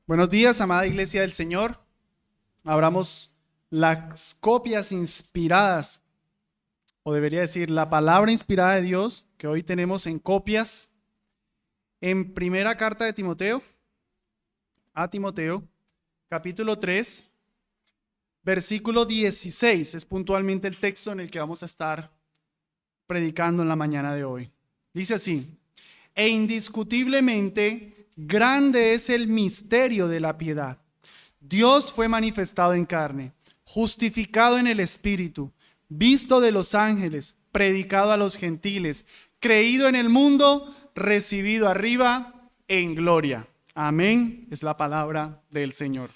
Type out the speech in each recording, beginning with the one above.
Buenos días, amada Iglesia del Señor. Abramos las copias inspiradas, o debería decir la palabra inspirada de Dios que hoy tenemos en copias en primera carta de Timoteo, a Timoteo, capítulo 3, versículo 16. Es puntualmente el texto en el que vamos a estar predicando en la mañana de hoy. Dice así: e indiscutiblemente grande es el misterio de la piedad. Dios fue manifestado en carne, justificado en el Espíritu, visto de los ángeles, predicado a los gentiles, creído en el mundo, recibido arriba en gloria. Amén, es la palabra del Señor.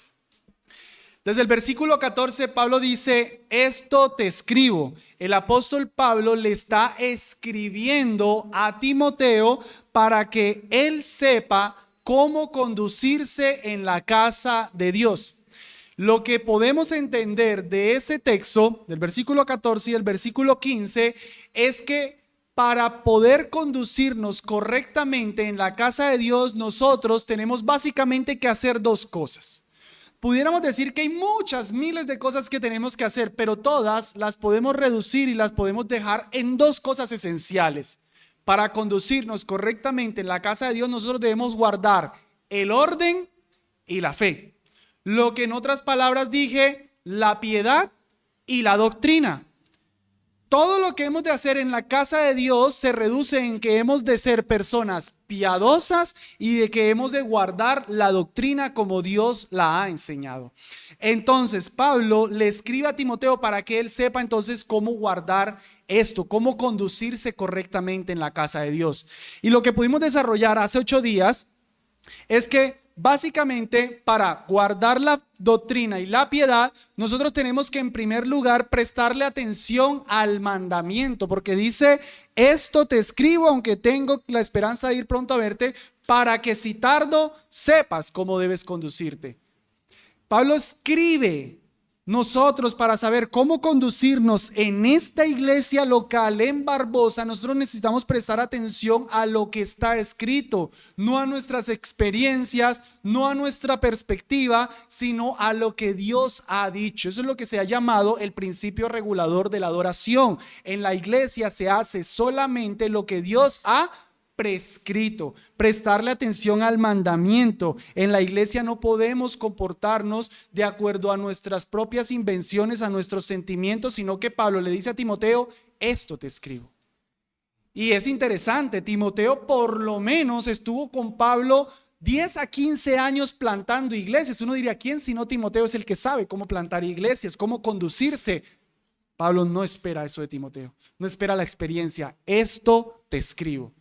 Desde el versículo 14, Pablo dice: esto te escribo. El apóstol Pablo le está escribiendo a Timoteo para que él sepa cómo conducirse en la casa de Dios. Lo que podemos entender de ese texto, del versículo 14 y el versículo 15, es que para poder conducirnos correctamente en la casa de Dios, nosotros tenemos básicamente que hacer dos cosas. Pudiéramos decir que hay muchas, miles de cosas que tenemos que hacer, pero todas las podemos reducir y las podemos dejar en dos cosas esenciales. Para conducirnos correctamente en la casa de Dios, nosotros debemos guardar el orden y la fe. Lo que en otras palabras dije, la piedad y la doctrina. Todo lo que hemos de hacer en la casa de Dios se reduce en que hemos de ser personas piadosas y de que hemos de guardar la doctrina como Dios la ha enseñado. Entonces, Pablo le escribe a Timoteo para que él sepa entonces cómo guardar esto, cómo conducirse correctamente en la casa de Dios. Y lo que pudimos desarrollar hace 8 días es que básicamente para guardar la doctrina y la piedad, nosotros tenemos que en primer lugar prestarle atención al mandamiento, porque dice: esto te escribo aunque tengo la esperanza de ir pronto a verte, para que si tardo sepas cómo debes conducirte. Pablo escribe nosotros para saber cómo conducirnos en esta iglesia local en Barbosa. Nosotros necesitamos prestar atención a lo que está escrito, no a nuestras experiencias, no a nuestra perspectiva, sino a lo que Dios ha dicho. Eso es lo que se ha llamado el principio regulador de la adoración. En la iglesia se hace solamente lo que Dios ha prescrito, prestarle atención al mandamiento. En la iglesia no podemos comportarnos de acuerdo a nuestras propias invenciones, a nuestros sentimientos, sino que Pablo le dice a Timoteo: esto te escribo. Y es interesante, Timoteo por lo menos estuvo con Pablo 10 a 15 años plantando iglesias. Uno diría: ¿quién sino Timoteo es el que sabe cómo plantar iglesias, cómo conducirse? Pablo no espera eso de Timoteo, no espera la experiencia. Esto te escribo.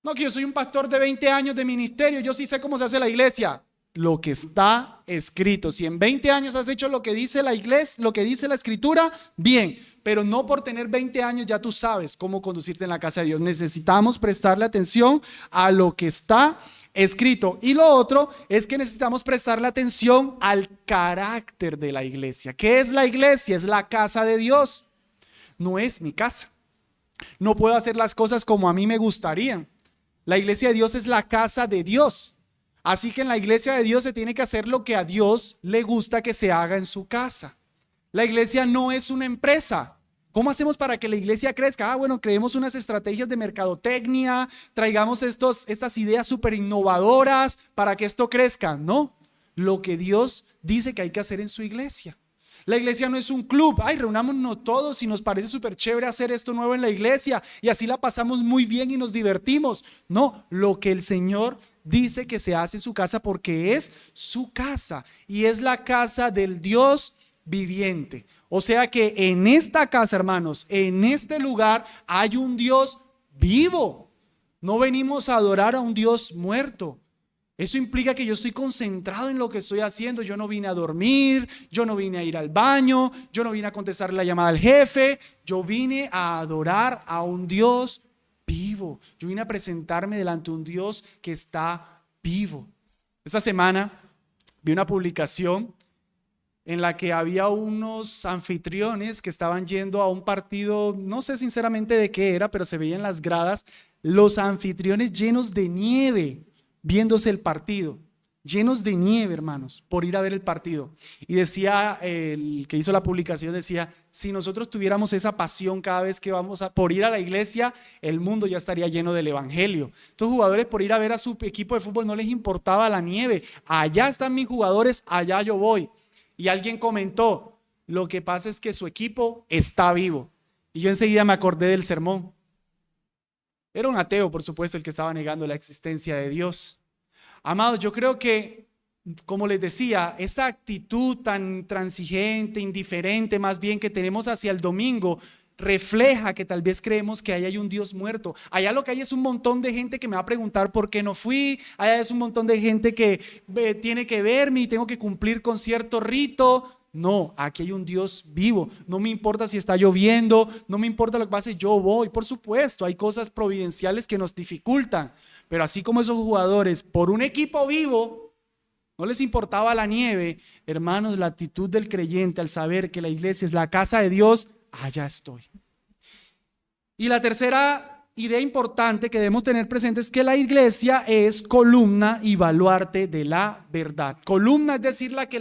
No, que yo soy un pastor de 20 años de ministerio, yo sí sé cómo se hace la iglesia. Lo que está escrito. Si en 20 años has hecho lo que dice la iglesia, lo que dice la escritura, bien, pero no por tener 20 años ya tú sabes cómo conducirte en la casa de Dios. Necesitamos prestarle atención a lo que está escrito. Y lo otro es que necesitamos prestarle atención al carácter de la iglesia. ¿Qué es la iglesia? Es la casa de Dios. No es mi casa. No puedo hacer las cosas como a mí me gustarían. La iglesia de Dios es la casa de Dios. Así que en la iglesia de Dios se tiene que hacer lo que a Dios le gusta que se haga en su casa. La iglesia no es una empresa. ¿Cómo hacemos para que la iglesia crezca? Bueno, creemos unas estrategias de mercadotecnia, traigamos estas ideas súper innovadoras para que esto crezca. No, lo que Dios dice que hay que hacer en su iglesia. La iglesia no es un club. Reunámonos todos y nos parece súper chévere hacer esto nuevo en la iglesia y así la pasamos muy bien y nos divertimos. No, lo que el Señor dice que se hace en su casa, porque es su casa y es la casa del Dios viviente. O sea que en esta casa, hermanos, en este lugar hay un Dios vivo. No venimos a adorar a un Dios muerto. Eso implica que yo estoy concentrado en lo que estoy haciendo. Yo no vine a dormir, yo no vine a ir al baño, yo no vine a contestar la llamada al jefe. Yo vine a adorar a un Dios vivo. Yo vine a presentarme delante de un Dios que está vivo. Esta semana vi una publicación en la que había unos anfitriones que estaban yendo a un partido, no sé sinceramente de qué era, pero se veían las gradas, los anfitriones llenos de nieve, viéndose el partido. llenos de nieve, hermanos, por ir a ver el partido. Y decía, el que hizo la publicación decía, si nosotros tuviéramos esa pasión cada vez que vamos por ir a la iglesia, el mundo ya estaría lleno del evangelio. Estos jugadores por ir a ver a su equipo de fútbol no les importaba la nieve. Allá están mis jugadores, allá yo voy. Y alguien comentó, lo que pasa es que su equipo está vivo. Y yo enseguida me acordé del sermón. Era un ateo, por supuesto, el que estaba negando la existencia de Dios. Amados, yo creo que, como les decía, esa actitud tan intransigente, indiferente más bien que tenemos hacia el domingo, refleja que tal vez creemos que ahí hay un Dios muerto. Allá lo que hay es un montón de gente que me va a preguntar por qué no fui. Allá es un montón de gente que tiene que verme y tengo que cumplir con cierto rito. No, aquí hay un Dios vivo. No me importa si está lloviendo, no me importa lo que pase, yo voy. Por supuesto, hay cosas providenciales que nos dificultan. Pero así como esos jugadores, por un equipo vivo, no les importaba la nieve. Hermanos, la actitud del creyente al saber que la iglesia es la casa de Dios, allá estoy. Y la tercera idea importante que debemos tener presente es que la iglesia es columna y baluarte de la verdad. Columna es decir, la que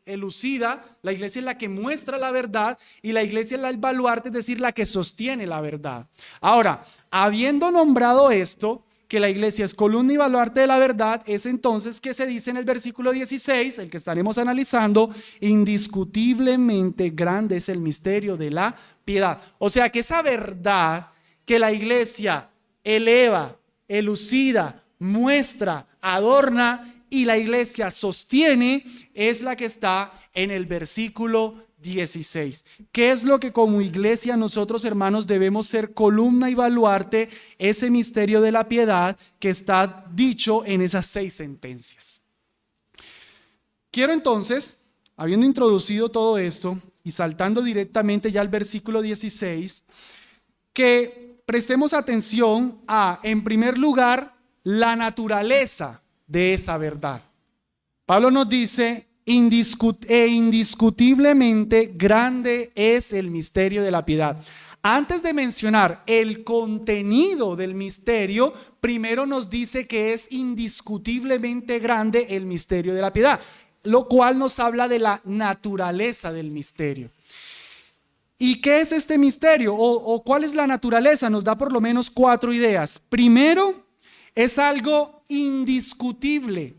elucida, la iglesia es la que muestra la verdad, y la iglesia es el baluarte, es decir, la que sostiene la verdad. Ahora, habiendo nombrado esto, que la iglesia es columna y baluarte de la verdad, es entonces que se dice en el versículo 16, el que estaremos analizando, indiscutiblemente grande es el misterio de la piedad. O sea que esa verdad que la iglesia eleva, elucida, muestra, adorna y la iglesia sostiene, es la que está en el versículo 16. ¿Qué es lo que como iglesia nosotros, hermanos, debemos ser columna y baluarte? Ese misterio de la piedad que está dicho en esas 6 sentencias. Quiero entonces, habiendo introducido todo esto y saltando directamente ya al versículo 16, que prestemos atención a, en primer lugar, la naturaleza de esa verdad. Pablo nos dice, indiscutiblemente grande es el misterio de la piedad. Antes de mencionar el contenido del misterio, primero nos dice que es indiscutiblemente grande el misterio de la piedad, lo cual nos habla de la naturaleza del misterio. ¿Y qué es este misterio? ¿O cuál es la naturaleza? Nos da por lo menos 4 ideas. Primero, es algo indiscutible.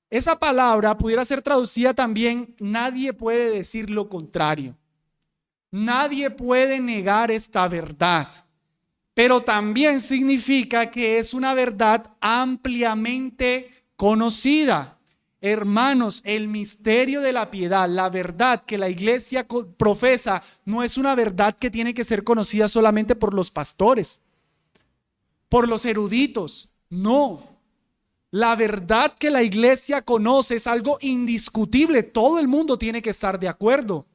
Esa palabra pudiera ser traducida también, nadie puede decir lo contrario. Nadie puede negar esta verdad. Pero también significa que es una verdad ampliamente conocida. Hermanos, el misterio de la piedad, la verdad que la iglesia profesa, no es una verdad que tiene que ser conocida solamente por los pastores, por los eruditos. No. La verdad que la iglesia conoce es algo indiscutible. Todo el mundo tiene que estar de acuerdo.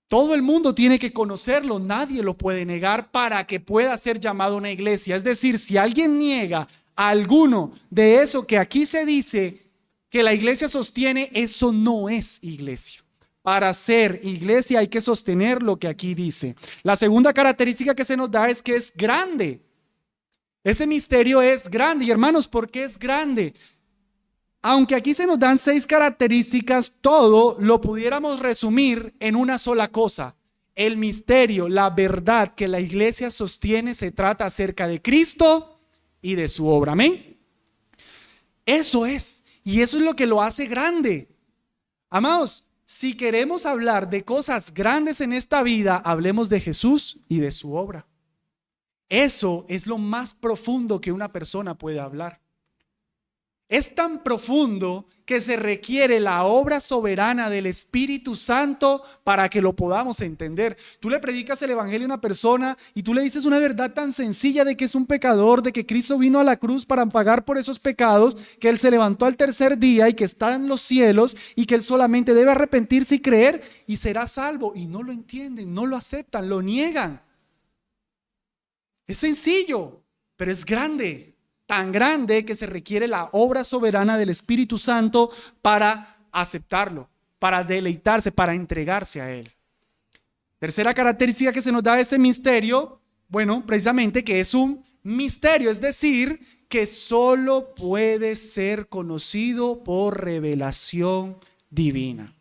Todo el mundo tiene que conocerlo. Nadie lo puede negar para que pueda ser llamado una iglesia. Es decir, si alguien niega a alguno de eso que aquí se dice que la iglesia sostiene, eso no es iglesia. Para ser iglesia hay que sostener lo que aquí dice. La segunda característica que se nos da es que es grande. Ese misterio es grande. Y hermanos, ¿por qué es grande? Aunque aquí se nos dan 6 características, todo lo pudiéramos resumir en una sola cosa. El misterio, la verdad que la iglesia sostiene se trata acerca de Cristo y de su obra. Amén. Eso es. Y eso es lo que lo hace grande. Amados, si queremos hablar de cosas grandes en esta vida, hablemos de Jesús y de su obra. Eso es lo más profundo que una persona puede hablar. Es tan profundo que se requiere la obra soberana del Espíritu Santo para que lo podamos entender. Tú le predicas el evangelio a una persona y tú le dices una verdad tan sencilla de que es un pecador, de que Cristo vino a la cruz para pagar por esos pecados, que Él se levantó al tercer día y que está en los cielos y que Él solamente debe arrepentirse y creer y será salvo. Y no lo entienden, no lo aceptan, lo niegan. Es sencillo, pero es grande, tan grande que se requiere la obra soberana del Espíritu Santo para aceptarlo, para deleitarse, para entregarse a Él. Tercera característica que se nos da de ese misterio, bueno, precisamente que es un misterio, es decir, que solo puede ser conocido por revelación divina.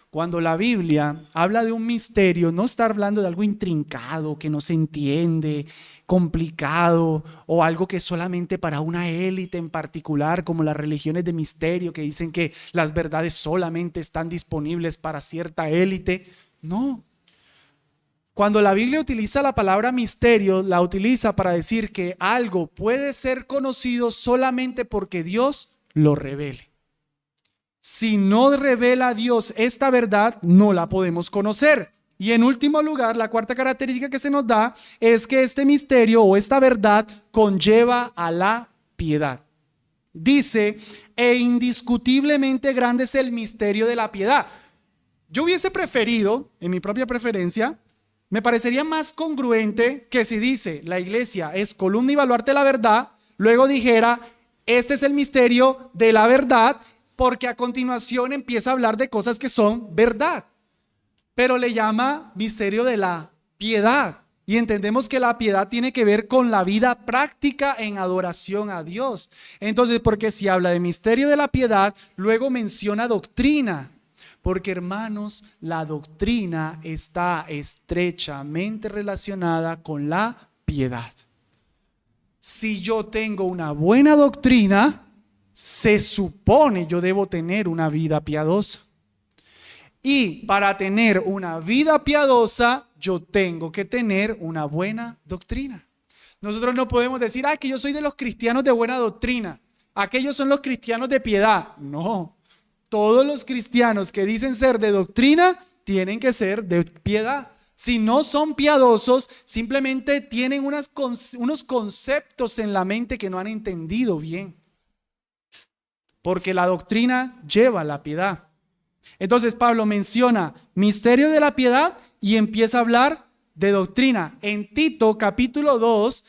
Cuando la Biblia habla de un misterio, no está hablando de algo intrincado, que no se entiende, complicado, o algo que es solamente para una élite en particular, como las religiones de misterio que dicen que las verdades solamente están disponibles para cierta élite. No. Cuando la Biblia utiliza la palabra misterio, la utiliza para decir que algo puede ser conocido solamente porque Dios lo revele. Si no revela a Dios esta verdad, no la podemos conocer. Y en último lugar, la cuarta característica que se nos da es que este misterio o esta verdad conlleva a la piedad. Dice, e indiscutiblemente grande es el misterio de la piedad. Yo hubiese preferido, en mi propia preferencia, me parecería más congruente que si dice la iglesia es columna y baluarte de la verdad, luego dijera, este es el misterio de la verdad, porque a continuación empieza a hablar de cosas que son verdad. Pero le llama misterio de la piedad. Y entendemos que la piedad tiene que ver con la vida práctica en adoración a Dios. Entonces, porque si habla de misterio de la piedad, luego menciona doctrina. Porque, hermanos, la doctrina está estrechamente relacionada con la piedad. Si yo tengo una buena doctrina, se supone yo debo tener una vida piadosa. Y para tener una vida piadosa, yo tengo que tener una buena doctrina. Nosotros no podemos decir, que yo soy de los cristianos de buena doctrina. Aquellos son los cristianos de piedad. No. Todos los cristianos que dicen ser de doctrina tienen que ser de piedad. Si no son piadosos, simplemente tienen unos conceptos en la mente que no han entendido bien. Porque la doctrina lleva a la piedad. Entonces Pablo menciona misterio de la piedad y empieza a hablar de doctrina. En Tito capítulo 2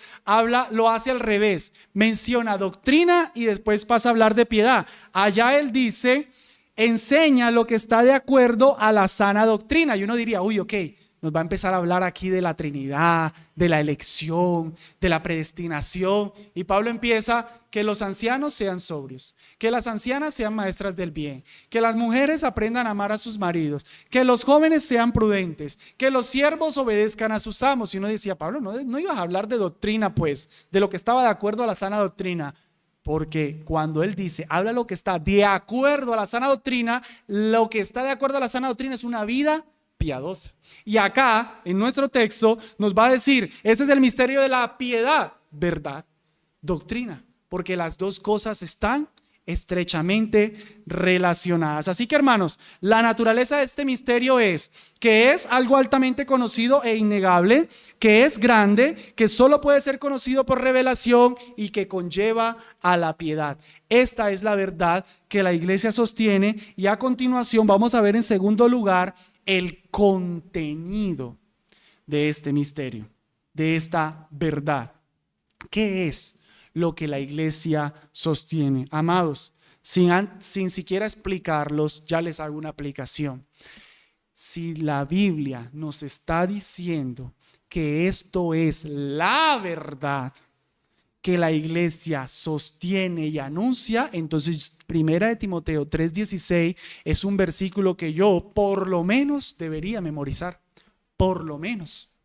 lo hace al revés. Menciona doctrina y después pasa a hablar de piedad. Allá él dice, enseña lo que está de acuerdo a la sana doctrina. Y uno diría, ok, nos va a empezar a hablar aquí de la Trinidad, de la elección, de la predestinación. Y Pablo empieza que los ancianos sean sobrios, que las ancianas sean maestras del bien, que las mujeres aprendan a amar a sus maridos, que los jóvenes sean prudentes, que los siervos obedezcan a sus amos. Y uno decía, Pablo, no ibas a hablar de doctrina, pues, de lo que estaba de acuerdo a la sana doctrina. Porque cuando él dice, habla lo que está de acuerdo a la sana doctrina, lo que está de acuerdo a la sana doctrina es una vida piadosa. Y acá, en nuestro texto, nos va a decir, ese es el misterio de la piedad, verdad, doctrina, porque las dos cosas están estrechamente relacionadas. Así que, hermanos, la naturaleza de este misterio es que es algo altamente conocido e innegable, que es grande, que solo puede ser conocido por revelación y que conlleva a la piedad. Esta es la verdad que la iglesia sostiene y a continuación vamos a ver en segundo lugar el contenido de este misterio, de esta verdad. ¿Qué es lo que la iglesia sostiene? Amados, sin siquiera explicarlos, ya les hago una aplicación. Si la Biblia nos está diciendo que esto es la verdad que la iglesia sostiene y anuncia, entonces 1 Timoteo 3:16 es un versículo que yo por lo menos debería memorizar, por lo menos.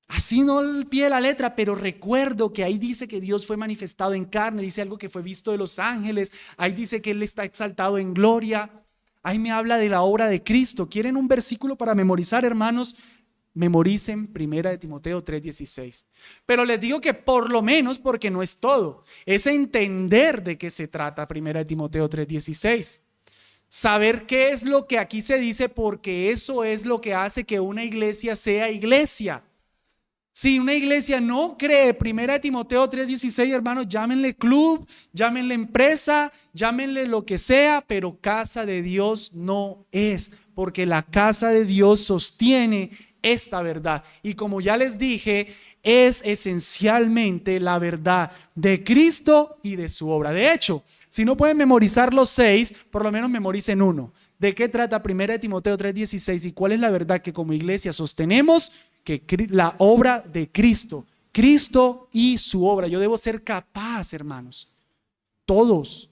Así no al pie de la letra, pero recuerdo que ahí dice que Dios fue manifestado en carne, dice algo que fue visto de los ángeles, ahí dice que Él está exaltado en gloria, ahí me habla de la obra de Cristo. ¿Quieren un versículo para memorizar, hermanos? Memoricen 1 Timoteo 3:16. Pero les digo que por lo menos, porque no es todo, es entender de qué se trata 1 Timoteo 3:16. Saber qué es lo que aquí se dice, porque eso es lo que hace que una iglesia sea iglesia. Si una iglesia no cree 1 Timoteo 3:16, hermanos, llámenle club, llámenle empresa, llámenle lo que sea, pero casa de Dios no es, porque la casa de Dios sostiene esta verdad. Y como ya les dije, es esencialmente la verdad de Cristo y de su obra. De hecho, si no pueden memorizar los 6, por lo menos memoricen uno. ¿De qué trata 1 Timoteo 3:16 y cuál es la verdad que como iglesia sostenemos? Que la obra de Cristo, Cristo y su obra. Yo debo ser capaz, hermanos. Todos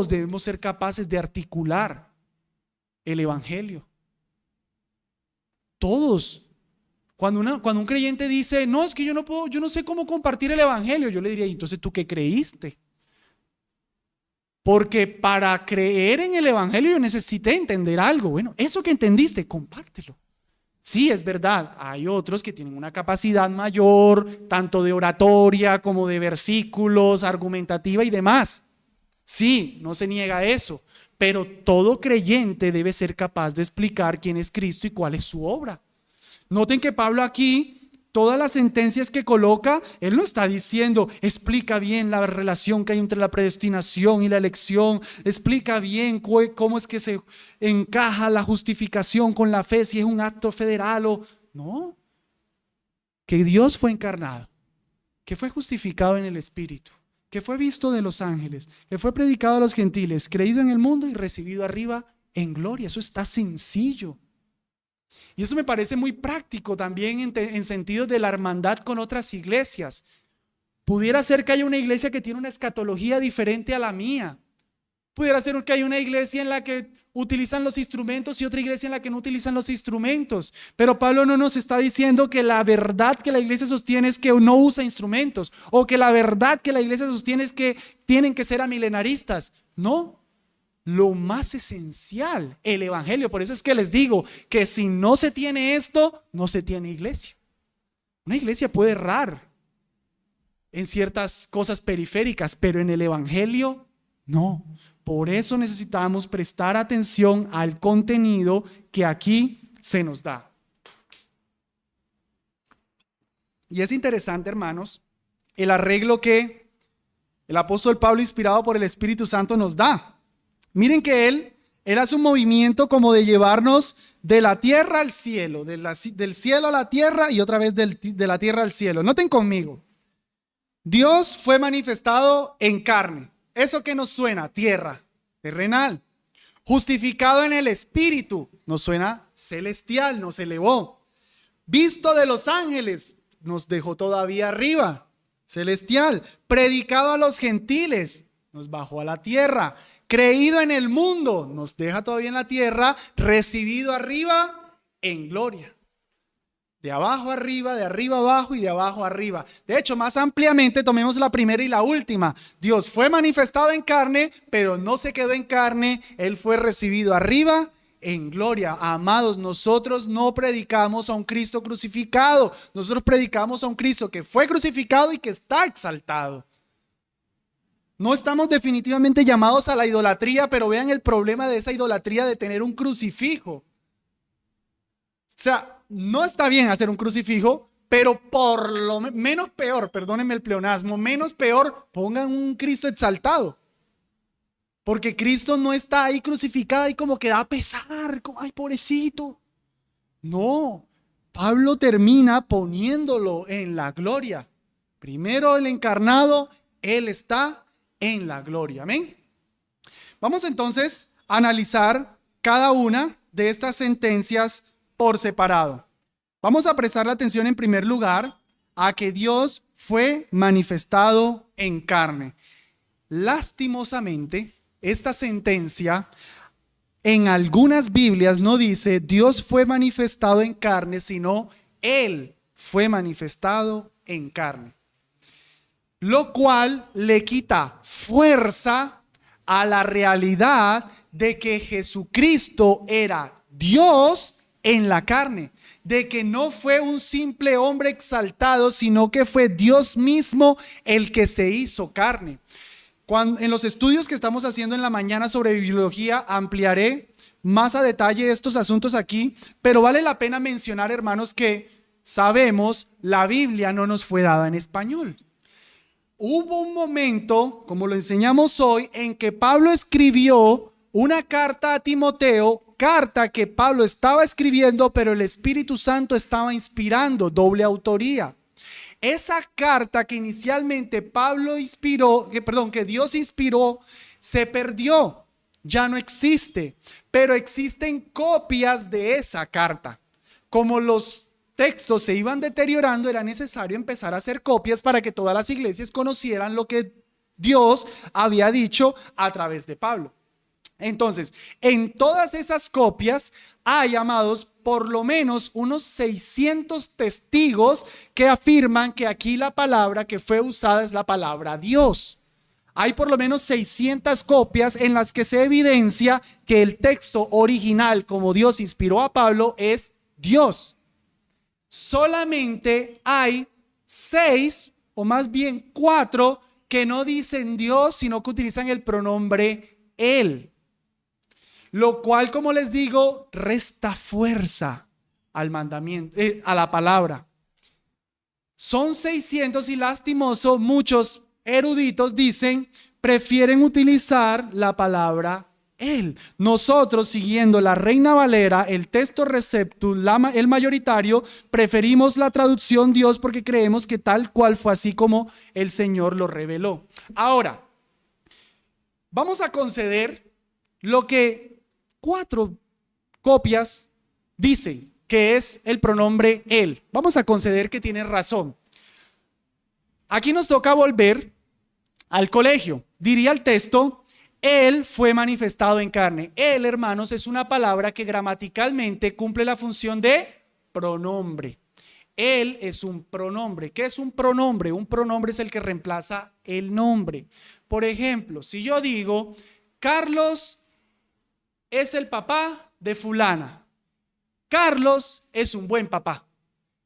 debemos ser capaces de articular el evangelio. Todos. Cuando un creyente dice, no, es que yo no sé cómo compartir el evangelio, yo le diría, entonces, ¿tú qué creíste? Porque para creer en el evangelio yo necesité entender algo. Bueno, eso que entendiste, compártelo. Sí, es verdad, hay otros que tienen una capacidad mayor, tanto de oratoria como de versículos, argumentativa y demás. Sí, no se niega eso, pero todo creyente debe ser capaz de explicar quién es Cristo y cuál es su obra. Noten que Pablo aquí, todas las sentencias que coloca, él no está diciendo, explica bien la relación que hay entre la predestinación y la elección, explica bien cómo es que se encaja la justificación con la fe, si es un acto federal o no. Que Dios fue encarnado, que fue justificado en el Espíritu, que fue visto de los ángeles, que fue predicado a los gentiles, creído en el mundo y recibido arriba en gloria. Eso está sencillo. Y eso me parece muy práctico también en sentido de la hermandad con otras iglesias. Pudiera ser que haya una iglesia que tiene una escatología diferente a la mía. Pudiera ser que haya una iglesia en la que utilizan los instrumentos y otra iglesia en la que no utilizan los instrumentos. Pero Pablo no nos está diciendo que la verdad que la iglesia sostiene es que no usa instrumentos, o que la verdad que la iglesia sostiene es que tienen que ser amilenaristas. No. Lo más esencial, el evangelio. Por eso es que les digo que si no se tiene esto, no se tiene iglesia. Una iglesia puede errar en ciertas cosas periféricas, pero en el evangelio no. Por eso necesitamos prestar atención al contenido que aquí se nos da. Y es interesante, hermanos, el arreglo que el apóstol Pablo, inspirado por el Espíritu Santo, nos da. Miren que él hace un movimiento como de llevarnos de la tierra al cielo, del cielo a la tierra y otra vez de la tierra al cielo. Noten conmigo. Dios fue manifestado en carne. ¿Eso qué nos suena? Tierra, terrenal. Justificado en el Espíritu. Nos suena celestial, nos elevó. Visto de los ángeles, nos dejó todavía arriba, celestial. Predicado a los gentiles, nos bajó a la tierra. Creído en el mundo, nos deja todavía en la tierra. Recibido arriba en gloria. De abajo arriba, de arriba abajo y de abajo arriba. De hecho, más ampliamente tomemos la primera y la última. Dios fue manifestado en carne, pero no se quedó en carne. Él fue recibido arriba en gloria. Amados, nosotros no predicamos a un Cristo crucificado. Nosotros predicamos a un Cristo que fue crucificado y que está exaltado. No estamos definitivamente llamados a la idolatría, pero vean el problema de esa idolatría de tener un crucifijo. O sea, no está bien hacer un crucifijo, pero por lo menos peor, perdónenme el pleonasmo, menos peor, pongan un Cristo exaltado. Porque Cristo no está ahí crucificado y como que da pesar, como, ay, pobrecito. No, Pablo termina poniéndolo en la gloria. Primero el encarnado, Él está en la gloria. Amén. Vamos entonces a analizar cada una de estas sentencias por separado. Vamos a prestar la atención en primer lugar a que Dios fue manifestado en carne. Lastimosamente, esta sentencia en algunas Biblias no dice Dios fue manifestado en carne, sino Él fue manifestado en carne. Lo cual le quita fuerza a la realidad de que Jesucristo era Dios en la carne, de que no fue un simple hombre exaltado, sino que fue Dios mismo el que se hizo carne. En los estudios que estamos haciendo en la mañana sobre bibliología ampliaré más a detalle estos asuntos aquí, pero vale la pena mencionar, hermanos, que sabemos la Biblia no nos fue dada en español. Hubo un momento, como lo enseñamos hoy, en que Pablo escribió una carta a Timoteo, carta que Pablo estaba escribiendo, pero el Espíritu Santo estaba inspirando, doble autoría. Esa carta que inicialmente que Dios inspiró, se perdió, ya no existe, pero existen copias de esa carta, como los textos se iban deteriorando, era necesario empezar a hacer copias para que todas las iglesias conocieran lo que Dios había dicho a través de Pablo. Entonces, en todas esas copias hay, amados, por lo menos unos 600 testigos que afirman que aquí la palabra que fue usada es la palabra Dios. Hay por lo menos 600 copias en las que se evidencia que el texto original, como Dios inspiró a Pablo, es Dios. Solamente hay 6, o más bien 4, que no dicen Dios, sino que utilizan el pronombre Él. Lo cual, como les digo, resta fuerza al mandamiento, a la palabra. Son 600 y lastimoso, muchos eruditos dicen, prefieren utilizar la palabra Él. Nosotros, siguiendo la Reina Valera, el texto receptus, el mayoritario, preferimos la traducción Dios porque creemos que tal cual fue así como el Señor lo reveló. Ahora, vamos a conceder lo que 4 copias dicen que es el pronombre Él. Vamos a conceder que tiene razón. Aquí nos toca volver al colegio. Diría el texto, Él fue manifestado en carne. Él, hermanos, es una palabra que gramaticalmente cumple la función de pronombre. Él es un pronombre. ¿Qué es un pronombre? Un pronombre es el que reemplaza el nombre. Por ejemplo, si yo digo, Carlos es el papá de fulana. Carlos es un buen papá.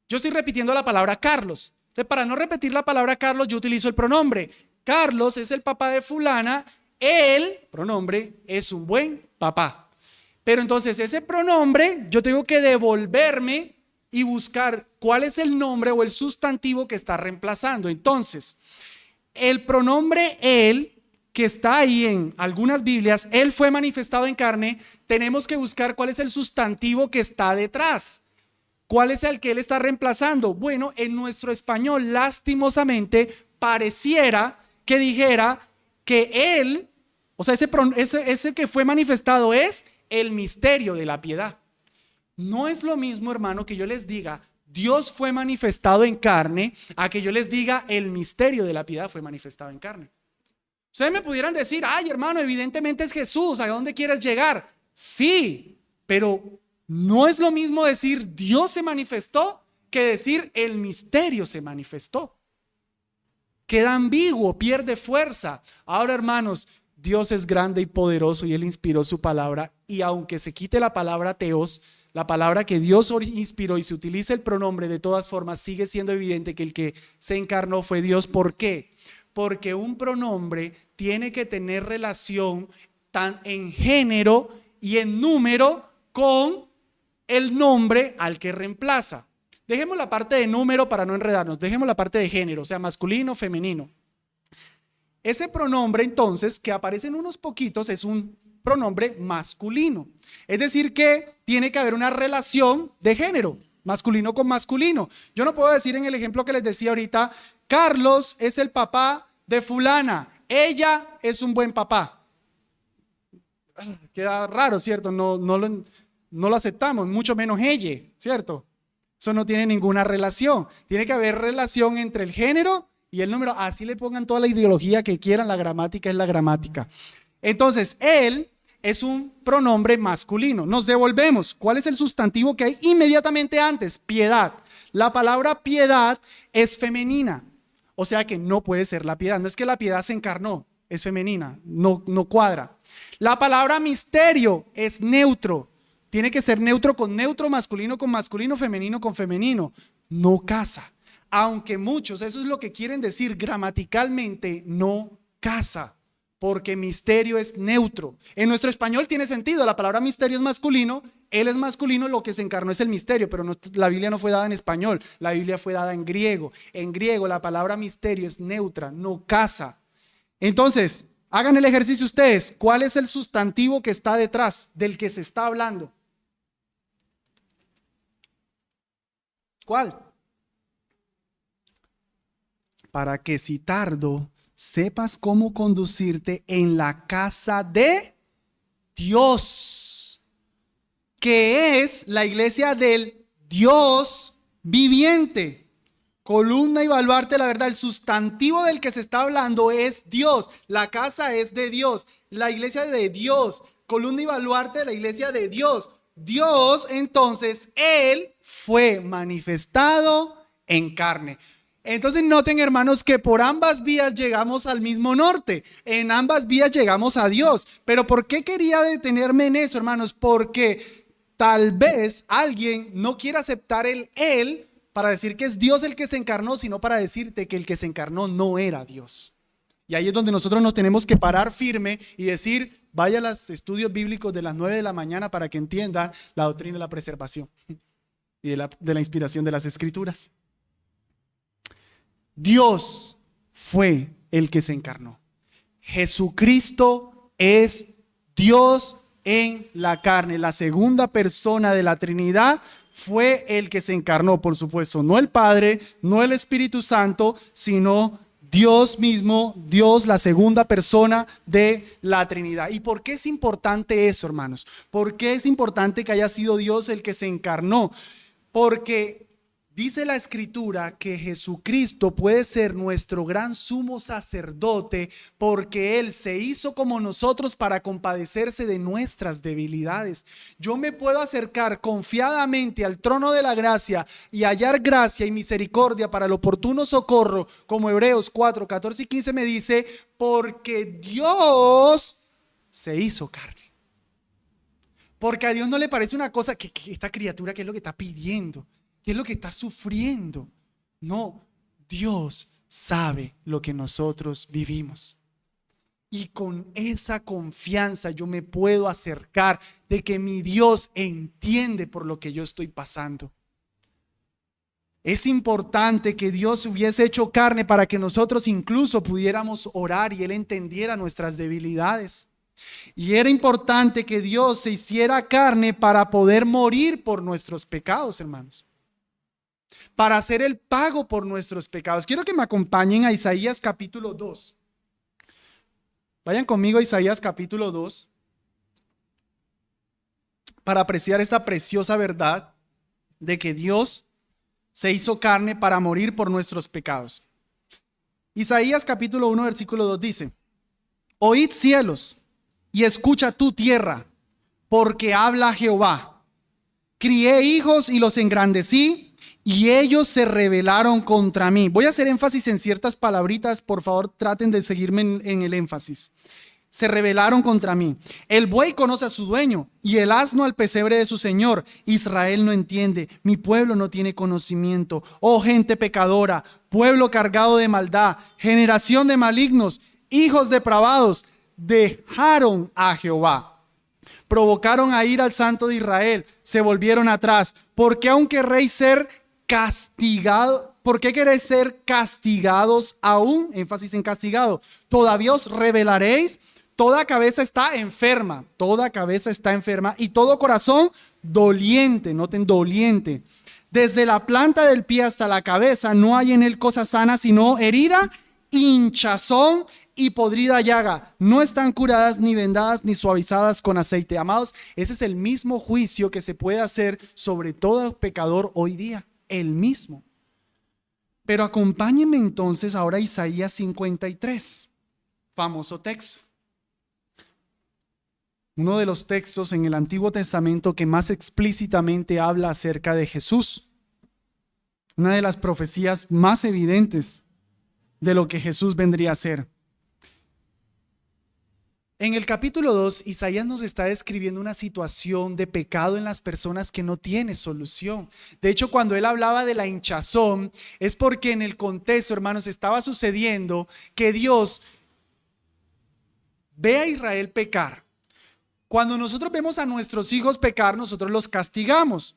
Yo estoy repitiendo la palabra Carlos. Entonces, para no repetir la palabra Carlos, yo utilizo el pronombre. Carlos es el papá de fulana. Él, pronombre, es un buen papá. Pero entonces ese pronombre, yo tengo que devolverme y buscar cuál es el nombre o el sustantivo que está reemplazando. Entonces, el pronombre Él, que está ahí en algunas Biblias, Él fue manifestado en carne, tenemos que buscar cuál es el sustantivo que está detrás. ¿Cuál es el que Él está reemplazando? Bueno, en nuestro español, lastimosamente, pareciera que dijera que Él, o sea, ese que fue manifestado es el misterio de la piedad. No es lo mismo, hermano, que yo les diga, Dios fue manifestado en carne, a que yo les diga, el misterio de la piedad fue manifestado en carne. Ustedes me pudieran decir, ay, hermano, evidentemente es Jesús, ¿a dónde quieres llegar? Sí, pero no es lo mismo decir Dios se manifestó que decir el misterio se manifestó. Queda ambiguo, pierde fuerza. Ahora, hermanos, Dios es grande y poderoso y Él inspiró su palabra, y aunque se quite la palabra teos, la palabra que Dios inspiró y se utiliza el pronombre, de todas formas sigue siendo evidente que el que se encarnó fue Dios. ¿Por qué? Porque un pronombre tiene que tener relación tan en género y en número con el nombre al que reemplaza. Dejemos la parte de número para no enredarnos, dejemos la parte de género, o sea, masculino, femenino. Ese pronombre, entonces, que aparece en unos poquitos, es un pronombre masculino. Es decir, que tiene que haber una relación de género, masculino con masculino. Yo no puedo decir en el ejemplo que les decía ahorita, Carlos es el papá de fulana, ella es un buen papá. Queda raro, ¿cierto? No lo aceptamos, mucho menos ella, ¿cierto? Eso no tiene ninguna relación. Tiene que haber relación entre el género y el número. Así le pongan toda la ideología que quieran, la gramática es la gramática. Entonces, Él es un pronombre masculino. Nos devolvemos. ¿Cuál es el sustantivo que hay inmediatamente antes? Piedad. La palabra piedad es femenina. O sea que no puede ser la piedad. No es que la piedad se encarnó, es femenina, no cuadra. La palabra misterio es neutro. Tiene que ser neutro con neutro, masculino con masculino, femenino con femenino. No casa. Aunque muchos, eso es lo que quieren decir gramaticalmente, no casa. Porque misterio es neutro. En nuestro español tiene sentido, la palabra misterio es masculino, Él es masculino, lo que se encarnó es el misterio, pero la Biblia no fue dada en español, la Biblia fue dada en griego. En griego la palabra misterio es neutra, no casa. Entonces, hagan el ejercicio ustedes, ¿cuál es el sustantivo que está detrás del que se está hablando? ¿Cuál? Para que si tardo, sepas cómo conducirte en la casa de Dios, que es la iglesia del Dios viviente. Columna y baluarte de la verdad. El sustantivo del que se está hablando es Dios. La casa es de Dios. La iglesia de Dios. Columna y baluarte de la iglesia de Dios. Dios, entonces, Él fue manifestado en carne. Entonces noten, hermanos, que por ambas vías llegamos al mismo norte. En ambas vías llegamos a Dios. Pero ¿por qué quería detenerme en eso, hermanos? Porque tal vez alguien no quiera aceptar el Él para decir que es Dios el que se encarnó, sino para decirte que el que se encarnó no era Dios. Y ahí es donde nosotros nos tenemos que parar firme y decir, vaya a los estudios bíblicos de las 9 de la mañana para que entienda la doctrina de la preservación y de la inspiración de las Escrituras. Dios fue el que se encarnó. Jesucristo es Dios en la carne. La segunda persona de la Trinidad fue el que se encarnó, por supuesto, no el Padre, no el Espíritu Santo, sino Dios mismo, Dios, la segunda persona de la Trinidad. ¿Y por qué es importante eso, hermanos? ¿Por qué es importante que haya sido Dios el que se encarnó? Porque dice la Escritura que Jesucristo puede ser nuestro gran sumo sacerdote porque Él se hizo como nosotros para compadecerse de nuestras debilidades. Yo me puedo acercar confiadamente al trono de la gracia y hallar gracia y misericordia para el oportuno socorro, como Hebreos 4, 14 y 15 me dice, porque Dios se hizo carne. Porque a Dios no le parece una cosa que esta criatura, ¿qué es lo que está pidiendo? ¿Qué es lo que está sufriendo? No, Dios sabe lo que nosotros vivimos. Y con esa confianza yo me puedo acercar de que mi Dios entiende por lo que yo estoy pasando. Es importante que Dios hubiese hecho carne para que nosotros incluso pudiéramos orar y Él entendiera nuestras debilidades. Y era importante que Dios se hiciera carne para poder morir por nuestros pecados, hermanos. Para hacer el pago por nuestros pecados. Quiero que me acompañen a Isaías capítulo 2. Vayan conmigo a Isaías capítulo 2 para apreciar esta preciosa verdad de que Dios se hizo carne para morir por nuestros pecados. Isaías capítulo 1 versículo 2 dice: Oíd cielos y escucha tu tierra, porque habla Jehová. Crié hijos y los engrandecí, y ellos se rebelaron contra mí. Voy a hacer énfasis en ciertas palabritas, por favor traten de seguirme en el énfasis. Se rebelaron contra mí. El buey conoce a su dueño y el asno al pesebre de su señor. Israel no entiende, mi pueblo no tiene conocimiento. Oh gente pecadora, pueblo cargado de maldad, generación de malignos, hijos depravados, dejaron a Jehová. Provocaron a ir al Santo de Israel, se volvieron atrás. ¿Por qué aún querréis ser castigados? ¿Por qué queréis ser castigados aún? Énfasis en castigado. ¿Todavía os rebelaréis? Toda cabeza está enferma, y todo corazón doliente, noten doliente. Desde la planta del pie hasta la cabeza no hay en él cosa sana, sino herida, hinchazón y podrida llaga. No están curadas, ni vendadas, ni suavizadas con aceite. Amados, ese es el mismo juicio que se puede hacer sobre todo pecador hoy día, el mismo. Pero acompáñenme entonces ahora a Isaías 53, famoso texto. Uno de los textos en el Antiguo Testamento que más explícitamente habla acerca de Jesús. Una de las profecías más evidentes de lo que Jesús vendría a ser. En el capítulo 2, Isaías nos está describiendo una situación de pecado en las personas que no tiene solución. De hecho, cuando él hablaba de la hinchazón, es porque en el contexto, hermanos, estaba sucediendo que Dios ve a Israel pecar. Cuando nosotros vemos a nuestros hijos pecar, nosotros los castigamos.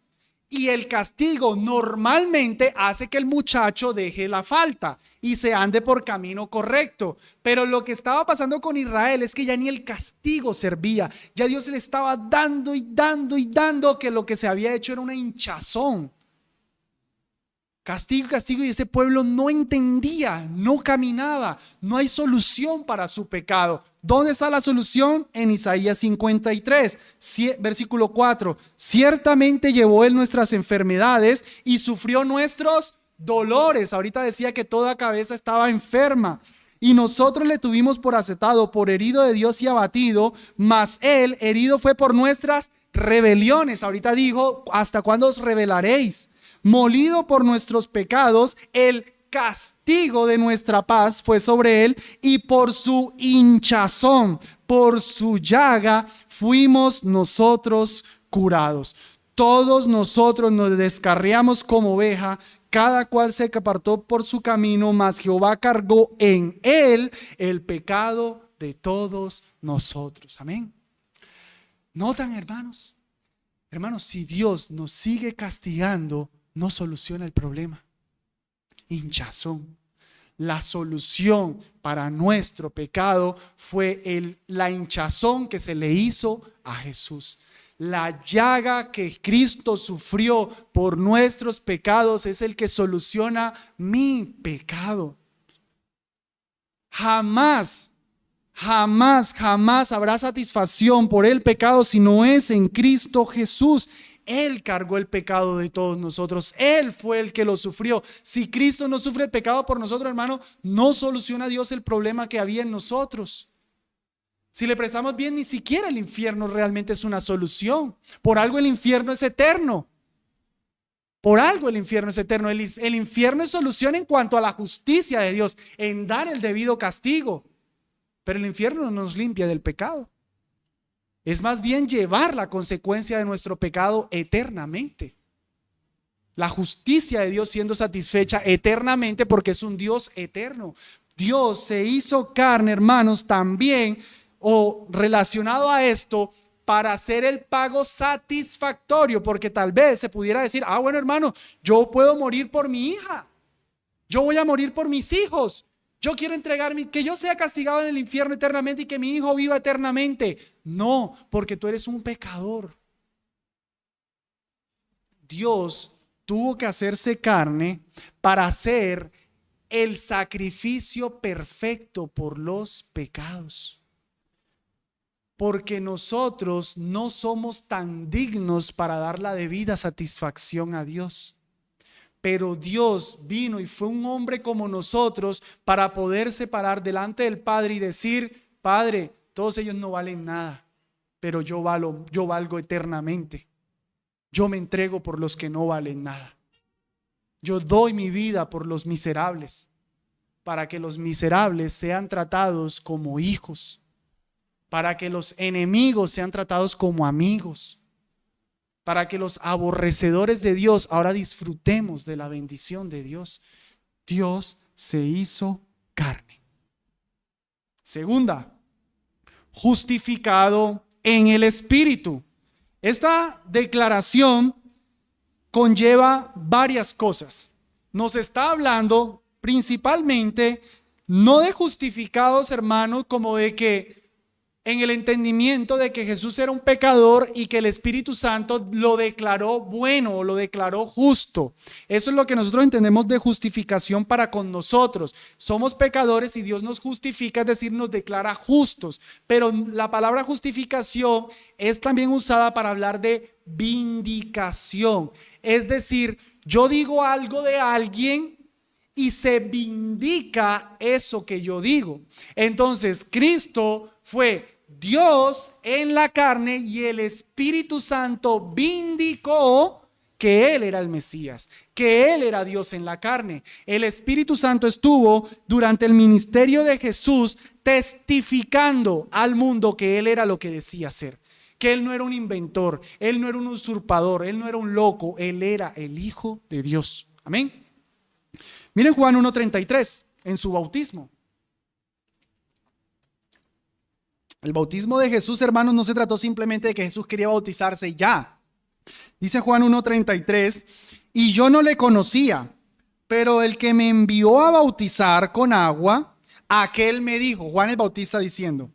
Y el castigo normalmente hace que el muchacho deje la falta y se ande por camino correcto. Pero lo que estaba pasando con Israel es que ya ni el castigo servía. Ya Dios le estaba dando y dando y dando, que lo que se había hecho era una hinchazón. Castigo y castigo, y ese pueblo no entendía, no caminaba, no hay solución para su pecado. ¿Dónde está la solución? En Isaías 53, versículo 4. Ciertamente llevó él nuestras enfermedades y sufrió nuestros dolores. Ahorita decía que toda cabeza estaba enferma. Y nosotros le tuvimos por acetado, por herido de Dios y abatido, mas él herido fue por nuestras rebeliones. Ahorita dijo, ¿hasta cuándo os rebelaréis? Molido por nuestros pecados, el castigo de nuestra paz fue sobre él, y por su hinchazón, por su llaga, fuimos nosotros curados. Todos nosotros nos descarriamos como oveja, cada cual se apartó por su camino, mas Jehová cargó en él el pecado de todos nosotros. Amén. ¿Notan, hermanos? Hermanos, si Dios nos sigue castigando, no soluciona el problema. Hinchazón. La solución para nuestro pecado fue la hinchazón que se le hizo a Jesús. La llaga que Cristo sufrió por nuestros pecados es el que soluciona mi pecado. Jamás habrá satisfacción por el pecado si no es en Cristo Jesús. Él cargó el pecado de todos nosotros. Él fue el que lo sufrió. Si Cristo no sufre el pecado por nosotros, hermano, no soluciona Dios el problema que había en nosotros. Si le prestamos bien, ni siquiera el infierno realmente es una solución. Por algo el infierno es eterno. Por algo el infierno es eterno. El infierno es solución en cuanto a la justicia de Dios, en dar el debido castigo. Pero el infierno no nos limpia del pecado. Es más bien llevar la consecuencia de nuestro pecado eternamente. La justicia de Dios siendo satisfecha eternamente porque es un Dios eterno. Dios se hizo carne, hermanos, también o relacionado a esto para hacer el pago satisfactorio, porque tal vez se pudiera decir, bueno, hermano, yo puedo morir por mi hija, yo voy a morir por mis hijos, yo quiero entregarme, que yo sea castigado en el infierno eternamente y que mi hijo viva eternamente. No, porque tú eres un pecador. Dios tuvo que hacerse carne para hacer el sacrificio perfecto por los pecados. Porque nosotros no somos tan dignos para dar la debida satisfacción a Dios. Pero Dios vino y fue un hombre como nosotros para poderse parar delante del Padre y decir, Padre, todos ellos no valen nada, pero yo valgo eternamente. Yo me entrego por los que no valen nada. Yo doy mi vida por los miserables, para que los miserables sean tratados como hijos, para que los enemigos sean tratados como amigos, para que los aborrecedores de Dios ahora disfrutemos de la bendición de Dios. Dios se hizo carne. Segunda, justificado en el Espíritu. Esta declaración conlleva varias cosas. Nos está hablando principalmente no de justificados, hermanos, como de que en el entendimiento de que Jesús era un pecador y que el Espíritu Santo lo declaró bueno o lo declaró justo. Eso es lo que nosotros entendemos de justificación para con nosotros. Somos pecadores y Dios nos justifica, es decir, nos declara justos. Pero la palabra justificación es también usada para hablar de vindicación. Es decir, yo digo algo de alguien y se vindica eso que yo digo. Entonces, Cristo fue Dios en la carne y el Espíritu Santo vindicó que Él era el Mesías, que Él era Dios en la carne. El Espíritu Santo estuvo durante el ministerio de Jesús testificando al mundo que Él era lo que decía ser, que Él no era un inventor, Él no era un usurpador, Él no era un loco, Él era el Hijo de Dios. Amén. Miren Juan 1:33 en su bautismo. El bautismo de Jesús, hermanos, no se trató simplemente de que Jesús quería bautizarse y ya. Dice Juan 1:33, y yo no le conocía, pero el que me envió a bautizar con agua, aquel me dijo, Juan el Bautista diciendo,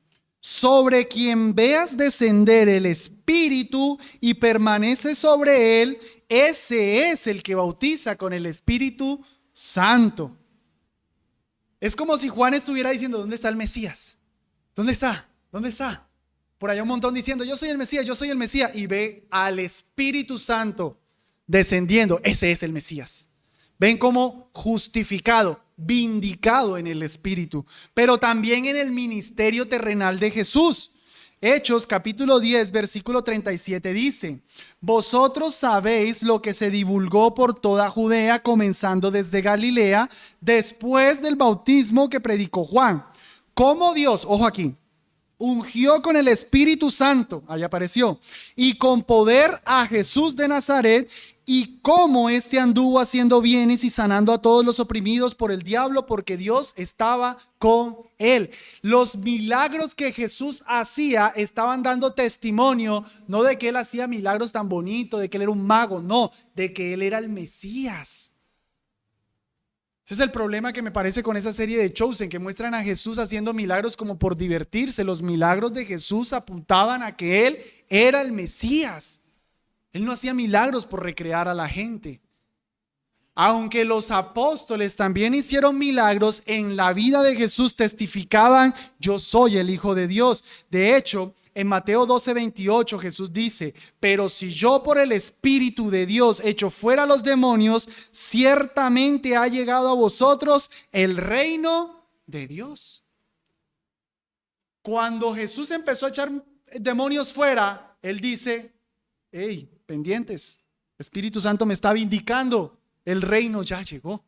sobre quien veas descender el Espíritu y permanece sobre él, ese es el que bautiza con el Espíritu Santo. Es como si Juan estuviera diciendo, ¿dónde está el Mesías? ¿Dónde está? ¿Dónde está? Por allá un montón diciendo, yo soy el Mesías, yo soy el Mesías. Y ve al Espíritu Santo descendiendo. Ese es el Mesías. Ven como justificado, vindicado en el Espíritu, pero también en el ministerio terrenal de Jesús. Hechos capítulo 10 versículo 37 dice: vosotros sabéis lo que se divulgó por toda Judea, comenzando desde Galilea, después del bautismo que predicó Juan, cómo Dios, ojo aquí, ungió con el Espíritu Santo, ahí apareció, y con poder a Jesús de Nazaret, y cómo éste anduvo haciendo bienes y sanando a todos los oprimidos por el diablo, porque Dios estaba con él. Los milagros que Jesús hacía estaban dando testimonio, no de que él hacía milagros tan bonitos, de que él era un mago, no, de que él era el Mesías. Ese es el problema que me parece con esa serie de Chosen, que muestran a Jesús haciendo milagros como por divertirse. Los milagros de Jesús apuntaban a que él era el Mesías. Él no hacía milagros por recrear a la gente. Aunque los apóstoles también hicieron milagros, en la vida de Jesús testificaban: yo soy el Hijo de Dios. De hecho, en Mateo 12:28 Jesús dice: pero si yo por el Espíritu de Dios echo fuera los demonios, ciertamente ha llegado a vosotros el reino de Dios. Cuando Jesús empezó a echar demonios fuera, él dice: hey, pendientes, Espíritu Santo me está vindicando, el reino ya llegó.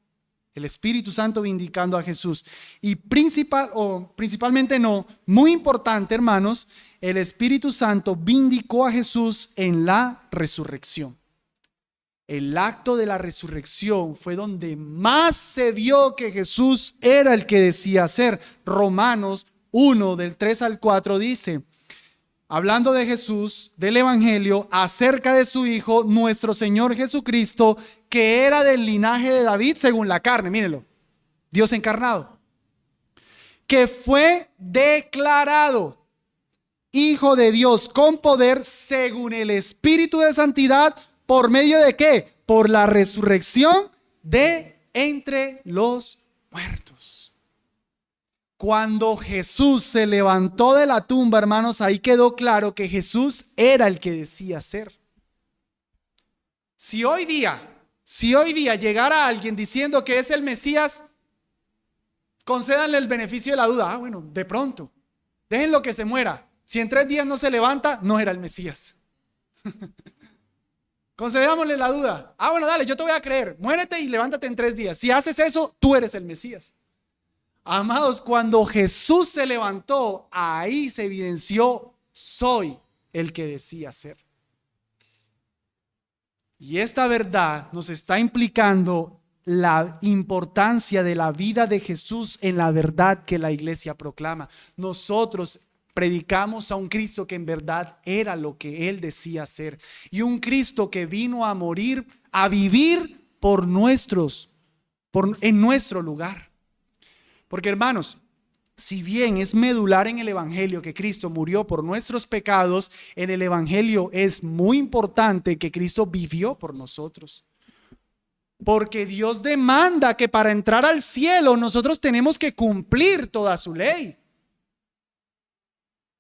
El Espíritu Santo vindicando a Jesús. Y principalmente no, muy importante, hermanos, el Espíritu Santo vindicó a Jesús en la resurrección. El acto de la resurrección fue donde más se vio que Jesús era el que decía ser. Romanos 1, del 3 al 4 dice, hablando de Jesús, del Evangelio, acerca de su Hijo, nuestro Señor Jesucristo, que era del linaje de David según la carne, mírenlo, Dios encarnado, que fue declarado Hijo de Dios con poder según el Espíritu de Santidad, ¿por medio de qué? Por la resurrección de entre los muertos. Cuando Jesús se levantó de la tumba, hermanos, ahí quedó claro que Jesús era el que decía ser. Si hoy día llegara alguien diciendo que es el Mesías, concédanle el beneficio de la duda. Bueno, de pronto, déjenlo que se muera. Si en 3 días no se levanta, no era el Mesías. Concedámosle la duda. Bueno, dale, yo te voy a creer. Muérete y levántate en 3 días. Si haces eso, tú eres el Mesías. Amados, cuando Jesús se levantó, ahí se evidenció: soy el que decía ser. Y esta verdad nos está implicando la importancia de la vida de Jesús en la verdad que la iglesia proclama. Nosotros predicamos a un Cristo que en verdad era lo que Él decía ser, y un Cristo que vino a morir, a vivir en nuestro lugar. Porque, hermanos, si bien es medular en el Evangelio que Cristo murió por nuestros pecados, en el Evangelio es muy importante que Cristo vivió por nosotros. Porque Dios demanda que para entrar al cielo nosotros tenemos que cumplir toda su ley.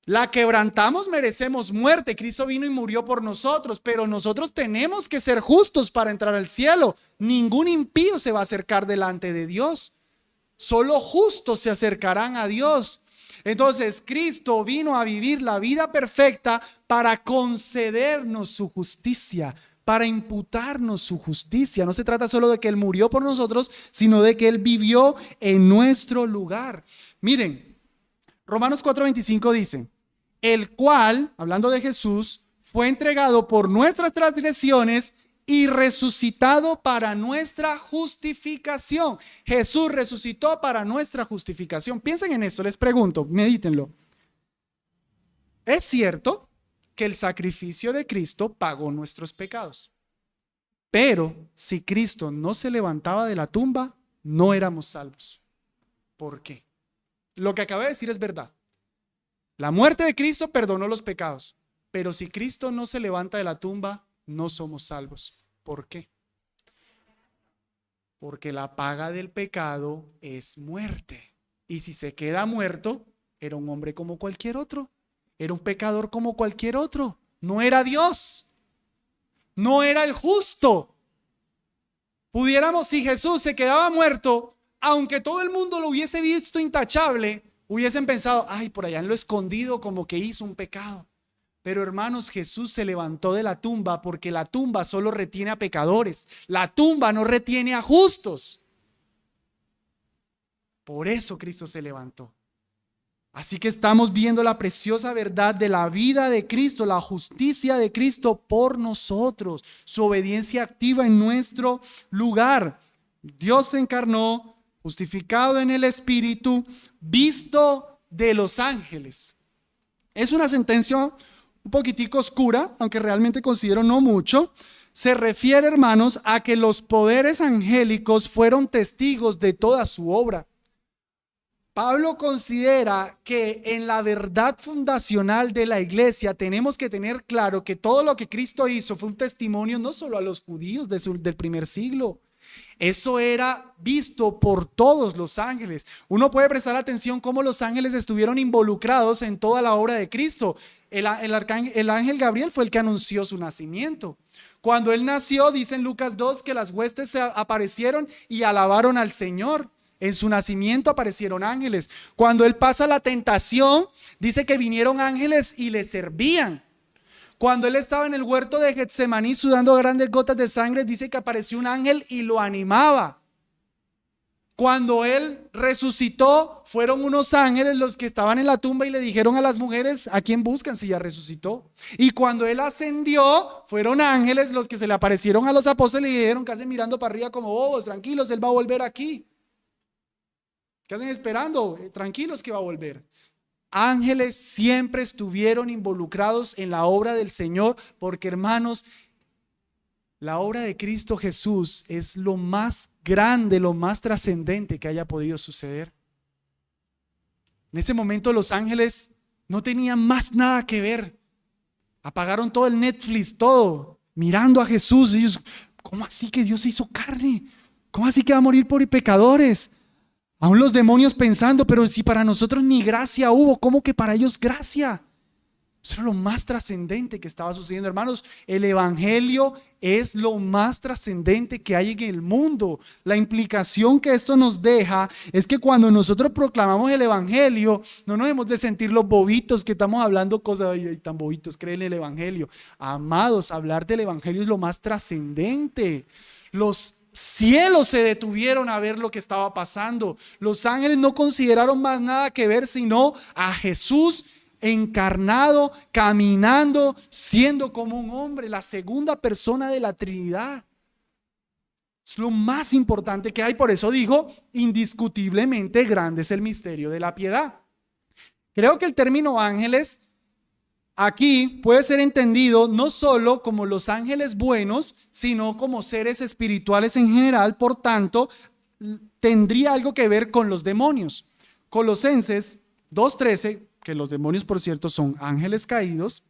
La quebrantamos, merecemos muerte. Cristo vino y murió por nosotros, pero nosotros tenemos que ser justos para entrar al cielo. Ningún impío se va a acercar delante de Dios. Solo justos se acercarán a Dios. Entonces Cristo vino a vivir la vida perfecta para concedernos su justicia, para imputarnos su justicia. No se trata solo de que Él murió por nosotros, sino de que Él vivió en nuestro lugar. Miren, Romanos 4:25 dice: el cual, hablando de Jesús, fue entregado por nuestras transgresiones y resucitado para nuestra justificación. Jesús resucitó para nuestra justificación. Piensen en esto, les pregunto, medítenlo. ¿Es cierto que el sacrificio de Cristo pagó nuestros pecados? Pero si Cristo no se levantaba de la tumba, no éramos salvos. ¿Por qué? Lo que acabé de decir es verdad. La muerte de Cristo perdonó los pecados, pero si Cristo no se levanta de la tumba, no somos salvos. ¿Por qué? Porque la paga del pecado es muerte. Y si se queda muerto, era un hombre como cualquier otro. Era un pecador como cualquier otro. No era Dios. No era el justo. Pudiéramos, si Jesús se quedaba muerto, aunque todo el mundo lo hubiese visto intachable, hubiesen pensado, ay, por allá en lo escondido como que hizo un pecado. Pero hermanos, Jesús se levantó de la tumba porque la tumba solo retiene a pecadores. La tumba no retiene a justos. Por eso Cristo se levantó. Así que estamos viendo la preciosa verdad de la vida de Cristo, la justicia de Cristo por nosotros, su obediencia activa en nuestro lugar. Dios se encarnó, justificado en el Espíritu, visto de los ángeles. Es una sentencia un poquitico oscura, aunque realmente considero no mucho. Se refiere, hermanos, a que los poderes angélicos fueron testigos de toda su obra. Pablo considera que en la verdad fundacional de la iglesia tenemos que tener claro que todo lo que Cristo hizo fue un testimonio no solo a los judíos del primer siglo. Eso era visto por todos los ángeles. Uno puede prestar atención cómo los ángeles estuvieron involucrados en toda la obra de Cristo. El ángel Gabriel fue el que anunció su nacimiento. Cuando él nació, dice en Lucas 2 que las huestes se aparecieron y alabaron al Señor. En su nacimiento aparecieron ángeles. Cuando él pasa la tentación, dice que vinieron ángeles y le servían. Cuando él estaba en el huerto de Getsemaní sudando grandes gotas de sangre, dice que apareció un ángel y lo animaba. Cuando él resucitó, fueron unos ángeles los que estaban en la tumba y le dijeron a las mujeres, ¿a quién buscan si ya resucitó? Y cuando él ascendió, fueron ángeles los que se le aparecieron a los apóstoles y le dijeron, casi mirando para arriba como bobos, tranquilos, él va a volver aquí. ¿Qué hacen esperando? Tranquilos que va a volver. Ángeles siempre estuvieron involucrados en la obra del Señor, porque hermanos, la obra de Cristo Jesús es lo más grande, lo más trascendente que haya podido suceder. En ese momento los ángeles no tenían más nada que ver. Apagaron todo el Netflix, todo, mirando a Jesús. Ellos, ¿cómo así que Dios se hizo carne? ¿Cómo así que va a morir por pecadores? Aún los demonios pensando, pero si para nosotros ni gracia hubo, ¿cómo que para ellos gracia? Eso era lo más trascendente que estaba sucediendo, hermanos. El evangelio es lo más trascendente que hay en el mundo. La implicación que esto nos deja es que cuando nosotros proclamamos el evangelio, no nos hemos de sentir los bobitos que estamos hablando cosas, ay, tan bobitos, creen en el evangelio. Amados, hablar del evangelio es lo más trascendente. Los cielos se detuvieron a ver lo que estaba pasando. Los ángeles no consideraron más nada que ver sino a Jesús encarnado, caminando, siendo como un hombre, la segunda persona de la Trinidad. Es lo más importante que hay. Por eso dijo, indiscutiblemente grande es el misterio de la piedad. Creo que el término ángeles aquí puede ser entendido no solo como los ángeles buenos, sino como seres espirituales en general. Por tanto, tendría algo que ver con los demonios. Colosenses 2:13, que los demonios, por cierto, son ángeles caídos.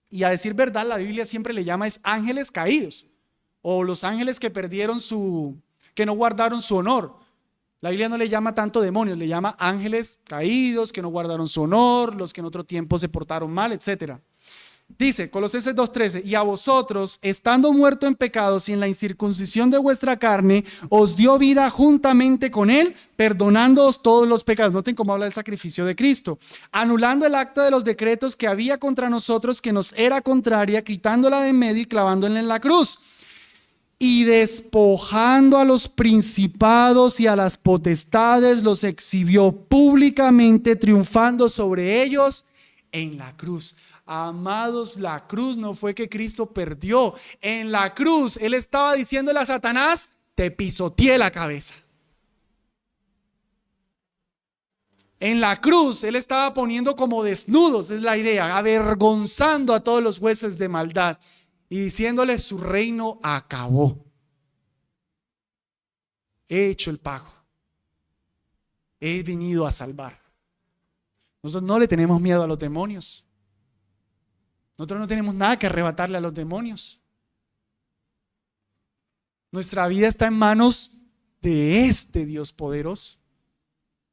Y a decir verdad, la Biblia siempre le llama es ángeles caídos. O los ángeles que que no guardaron su honor. La Biblia no le llama tanto demonios, le llama ángeles caídos, que no guardaron su honor, los que en otro tiempo se portaron mal, etc. Dice Colosenses 2:13, y a vosotros, estando muertos en pecados y en la incircuncisión de vuestra carne, os dio vida juntamente con él, perdonándoos todos los pecados. Noten cómo habla del sacrificio de Cristo. Anulando el acta de los decretos que había contra nosotros, que nos era contraria, quitándola de en medio y clavándola en la cruz. Y despojando a los principados y a las potestades, los exhibió públicamente, triunfando sobre ellos en la cruz. Amados, la cruz no fue que Cristo perdió. En la cruz, Él estaba diciéndole a Satanás, te pisoteé la cabeza. En la cruz, Él estaba poniendo como desnudos, es la idea, avergonzando a todos los jueces de maldad. Y diciéndole, su reino acabó. He hecho el pago. He venido a salvar. Nosotros no le tenemos miedo a los demonios. Nosotros no tenemos nada que arrebatarle a los demonios. Nuestra vida está en manos de este Dios poderoso.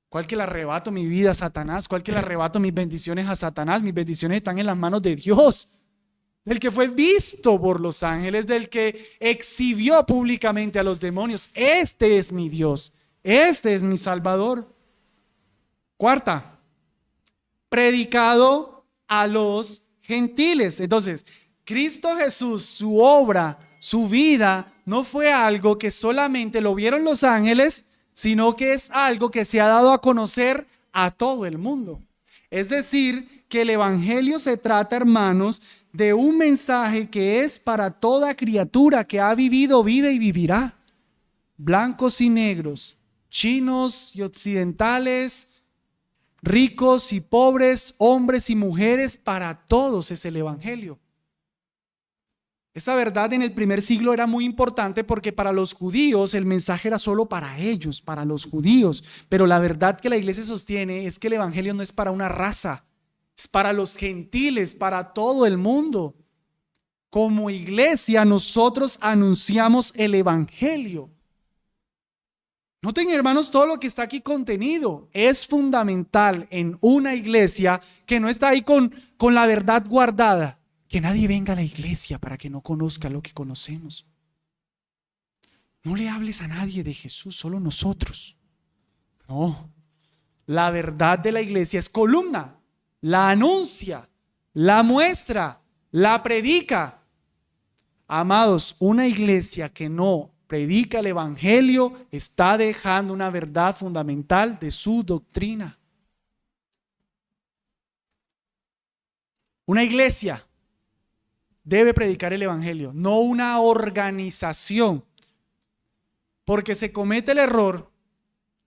¿Cuál que le arrebato mi vida a Satanás? ¿Cuál que le arrebato mis bendiciones a Satanás? Mis bendiciones están en las manos de Dios, del que fue visto por los ángeles, del que exhibió públicamente a los demonios. Este es mi Dios, este es mi Salvador. Cuarta, predicado a los gentiles. Entonces, Cristo Jesús, su obra, su vida, no fue algo que solamente lo vieron los ángeles, sino que es algo que se ha dado a conocer a todo el mundo. Es decir, que el evangelio se trata, hermanos, de un mensaje que es para toda criatura que ha vivido, vive y vivirá. Blancos y negros, chinos y occidentales, ricos y pobres, hombres y mujeres, para todos es el evangelio. Esa verdad en el primer siglo era muy importante porque para los judíos el mensaje era solo para ellos, para los judíos. Pero la verdad que la iglesia sostiene es que el evangelio no es para una raza, es para los gentiles, para todo el mundo. Como iglesia nosotros anunciamos el evangelio. Noten, hermanos, todo lo que está aquí contenido es fundamental en una iglesia que no está ahí con la verdad guardada. Que nadie venga a la iglesia para que no conozca lo que conocemos. No le hables a nadie de Jesús, solo nosotros. No, la verdad de la iglesia es columna, la anuncia, la muestra, la predica. Amados, una iglesia que no predica el evangelio está dejando una verdad fundamental de su doctrina. Una iglesia debe predicar el evangelio, no una organización. Porque se comete el error.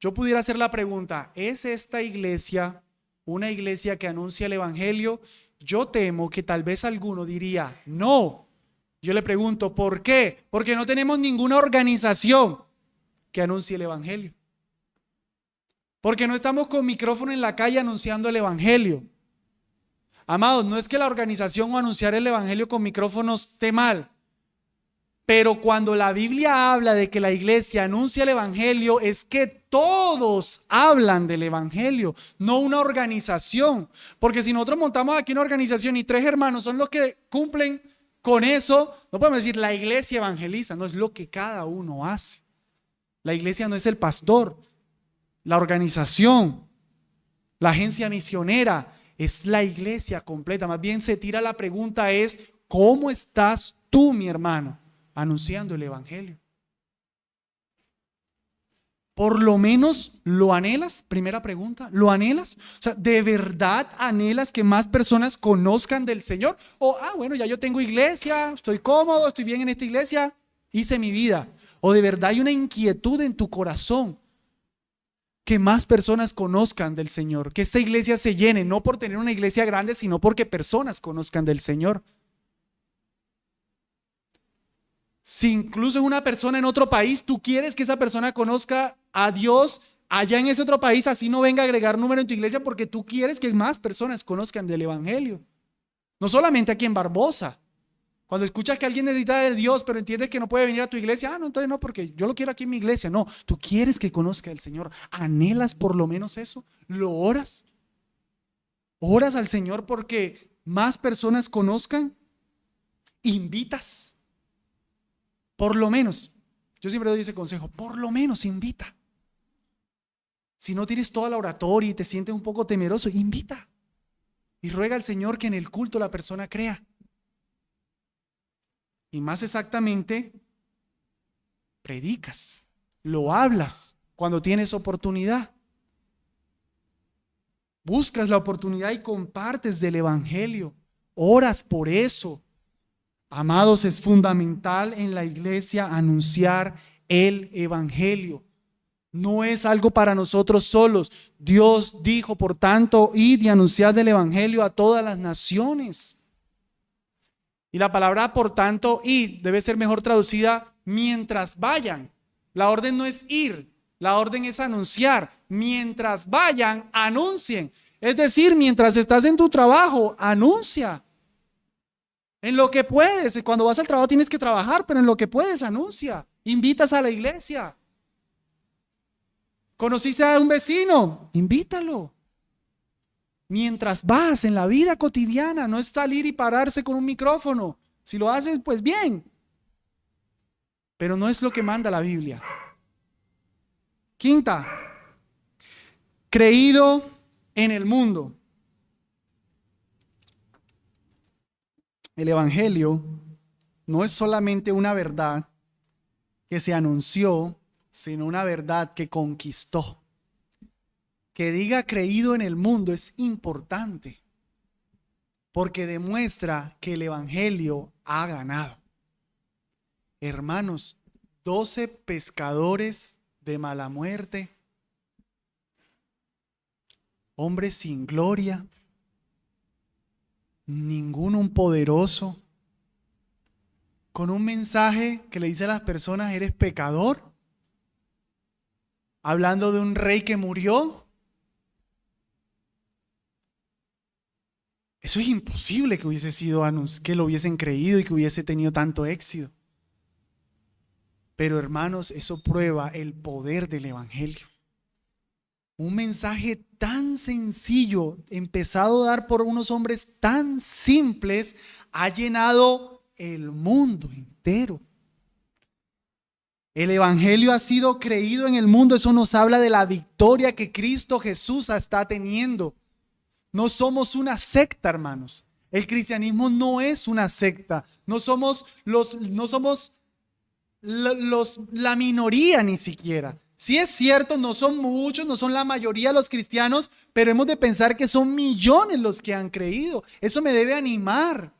Yo pudiera hacer la pregunta, ¿es esta iglesia una iglesia que anuncia el evangelio? Yo temo que tal vez alguno diría, no. Yo le pregunto, ¿por qué? Porque no tenemos ninguna organización que anuncie el evangelio. Porque no estamos con micrófono en la calle anunciando el evangelio. Amados, no es que la organización o anunciar el evangelio con micrófonos esté mal, pero cuando la Biblia habla de que la iglesia anuncia el evangelio, es que todos hablan del evangelio, no una organización. Porque si nosotros montamos aquí una organización y 3 hermanos son los que cumplen con eso, no podemos decir la iglesia evangeliza, no, es lo que cada uno hace. La iglesia no es el pastor, la organización, la agencia misionera, es la iglesia completa. Más bien se tira la pregunta es, ¿cómo estás tú, mi hermano, anunciando el evangelio? ¿Por lo menos lo anhelas? Primera pregunta, ¿lo anhelas? O sea, ¿de verdad anhelas que más personas conozcan del Señor? O, bueno, ya yo tengo iglesia, estoy cómodo, estoy bien en esta iglesia, hice mi vida. O de verdad hay una inquietud en tu corazón que más personas conozcan del Señor, que esta iglesia se llene, no por tener una iglesia grande, sino porque personas conozcan del Señor. Si incluso es una persona en otro país, tú quieres que esa persona conozca a Dios allá en ese otro país, así no venga a agregar número en tu iglesia, porque tú quieres que más personas conozcan del evangelio. No solamente aquí en Barbosa. Cuando escuchas que alguien necesita de Dios, pero entiendes que no puede venir a tu iglesia, no, entonces no, porque yo lo quiero aquí en mi iglesia. No, tú quieres que conozca al Señor. ¿Anhelas por lo menos eso? ¿Lo oras? ¿Oras al Señor porque más personas conozcan? ¿Invitas? Por lo menos, yo siempre doy ese consejo, por lo menos invita. Si no tienes toda la oratoria y te sientes un poco temeroso, invita. Y ruega al Señor que en el culto la persona crea. Y más exactamente, predicas, lo hablas cuando tienes oportunidad. Buscas la oportunidad y compartes del evangelio. Oras por eso. Amados, es fundamental en la iglesia anunciar el evangelio. No es algo para nosotros solos. Dios dijo, por tanto, id y anunciad el evangelio a todas las naciones. Y la palabra por tanto id debe ser mejor traducida mientras vayan. La orden no es ir, la orden es anunciar. Mientras vayan, anuncien. Es decir, mientras estás en tu trabajo, anuncia. En lo que puedes, cuando vas al trabajo tienes que trabajar, pero en lo que puedes, anuncia. Invitas a la iglesia. ¿Conociste a un vecino? Invítalo. Mientras vas en la vida cotidiana, no es salir y pararse con un micrófono. Si lo haces, pues bien. Pero no es lo que manda la Biblia. Quinta, creído en el mundo. El Evangelio no es solamente una verdad que se anunció, sino una verdad que conquistó. Que diga creído en el mundo es importante, porque demuestra que el Evangelio ha ganado. Hermanos, 12 pescadores de mala muerte, hombres sin gloria, ninguno un poderoso, con un mensaje que le dice a las personas: eres pecador, hablando de un rey que murió. Eso es imposible que hubiese sido que lo hubiesen creído y que hubiese tenido tanto éxito. Pero hermanos, eso prueba el poder del Evangelio. Un mensaje tan sencillo, empezado a dar por unos hombres tan simples, ha llenado el mundo entero. El Evangelio ha sido creído en el mundo. Eso nos habla de la victoria que Cristo Jesús está teniendo. No somos una secta, hermanos. El cristianismo no es una secta. No somos la minoría ni siquiera. Sí es cierto, no son muchos, no son la mayoría los cristianos, pero hemos de pensar que son millones los que han creído. Eso me debe animar.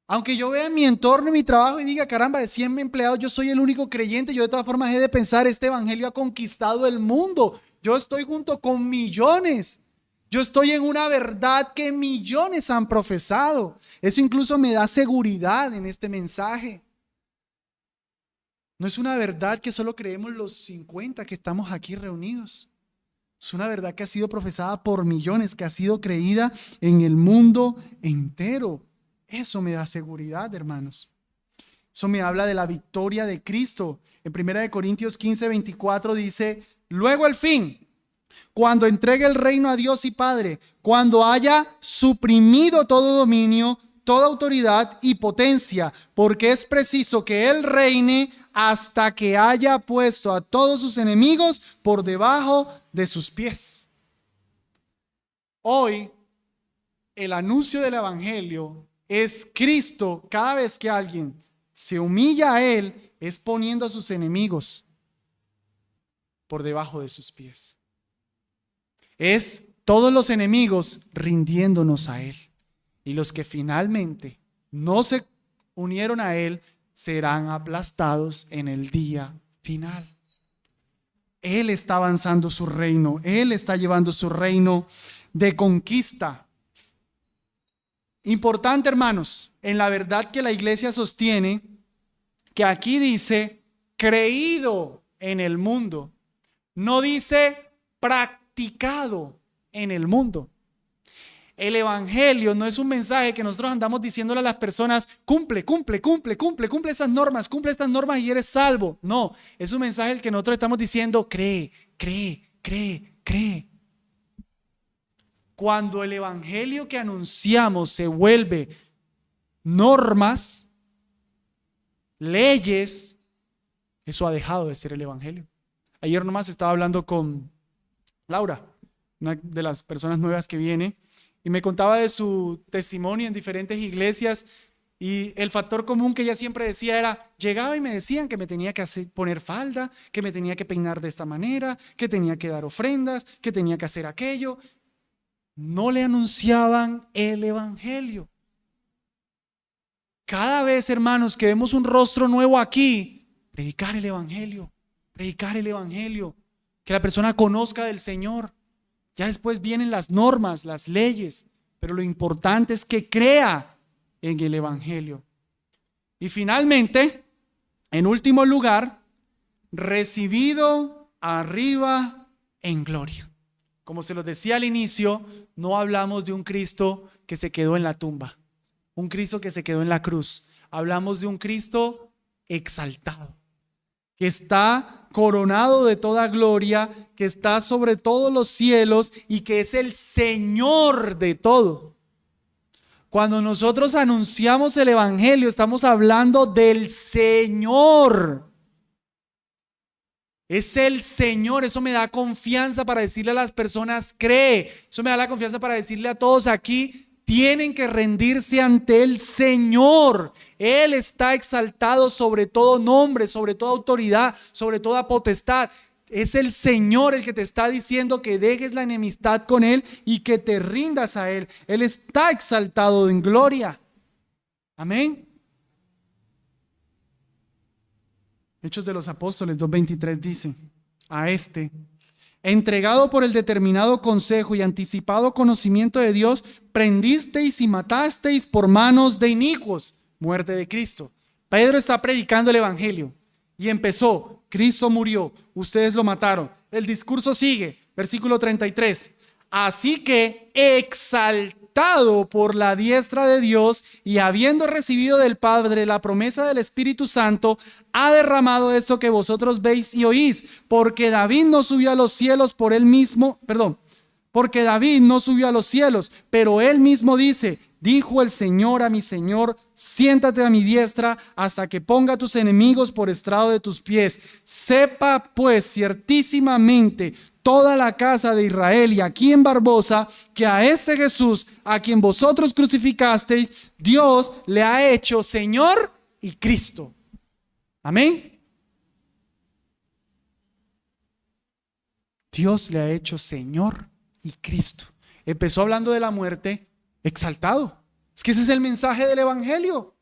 Aunque yo vea en mi entorno, en mi trabajo y diga: caramba, de 100 empleados yo soy el único creyente, yo de todas formas he de pensar: este evangelio ha conquistado el mundo. Yo estoy junto con millones. Yo estoy en una verdad que millones han profesado. Eso incluso me da seguridad en este mensaje. No es una verdad que solo creemos los 50 que estamos aquí reunidos. Es una verdad que ha sido profesada por millones, que ha sido creída en el mundo entero. Eso me da seguridad, hermanos. Eso me habla de la victoria de Cristo. En 1 Corintios 15:24 dice: luego al fin, cuando entregue el reino a Dios y Padre, cuando haya suprimido todo dominio, toda autoridad y potencia, porque es preciso que Él reine hasta que haya puesto a todos sus enemigos por debajo de sus pies. Hoy, el anuncio del Evangelio es Cristo. Cada vez que alguien se humilla a Él, es poniendo a sus enemigos por debajo de sus pies. Es todos los enemigos rindiéndonos a Él. Y los que finalmente no se unieron a Él serán aplastados en el día final. Él está avanzando su reino. Él está llevando su reino de conquista. Importante, hermanos, en la verdad que la iglesia sostiene, que aquí dice creído en el mundo. No dice practicado en el mundo. El evangelio no es un mensaje que nosotros andamos diciéndole a las personas: cumple esas normas, cumple estas normas y eres salvo. No, es un mensaje el que nosotros estamos diciendo: cree. Cuando el evangelio que anunciamos se vuelve normas, leyes, eso ha dejado de ser el evangelio. Ayer nomás estaba hablando con Laura, una de las personas nuevas que viene, y me contaba de su testimonio en diferentes iglesias, y el factor común que ella siempre decía era: llegaba y me decían que me tenía que poner falda, que me tenía que peinar de esta manera, que tenía que dar ofrendas, que tenía que hacer aquello. No le anunciaban el evangelio. Cada vez, hermanos, que vemos un rostro nuevo aquí, predicar el evangelio, que la persona conozca del Señor. Ya después vienen las normas, las leyes, pero lo importante es que crea en el evangelio. Y finalmente, en último lugar, recibido arriba en gloria. Como se los decía al inicio, no hablamos de un Cristo que se quedó en la tumba, un Cristo que se quedó en la cruz. Hablamos de un Cristo exaltado, que está coronado de toda gloria, que está sobre todos los cielos y que es el Señor de todo. Cuando nosotros anunciamos el Evangelio, estamos hablando del Señor. Es el Señor. Eso me da confianza para decirle a las personas, cree. Eso me da la confianza para decirle a todos aquí, tienen que rendirse ante el Señor. Él está exaltado sobre todo nombre, sobre toda autoridad, sobre toda potestad. Es el Señor el que te está diciendo que dejes la enemistad con Él y que te rindas a Él. Él está exaltado en gloria. Amén. Hechos de los Apóstoles 2:23 dice, a este, entregado por el determinado consejo y anticipado conocimiento de Dios, prendisteis y matasteis por manos de inicuos. Muerte de Cristo. Pedro está predicando el Evangelio y empezó, Cristo murió, ustedes lo mataron. El discurso sigue, versículo 33. Así que exaltado por la diestra de Dios y habiendo recibido del Padre la promesa del Espíritu Santo, ha derramado esto que vosotros veis y oís, porque David no subió a los cielos por él mismo, porque David no subió a los cielos, pero él mismo dice, dijo el Señor a mi Señor, siéntate a mi diestra hasta que ponga a tus enemigos por estrado de tus pies. Sepa pues ciertísimamente toda la casa de Israel y aquí en Barbosa, que a este Jesús, a quien vosotros crucificasteis, Dios le ha hecho Señor y Cristo. Amén. Dios le ha hecho Señor y Cristo. Empezó hablando de la muerte, exaltado. Es que ese es el mensaje del Evangelio.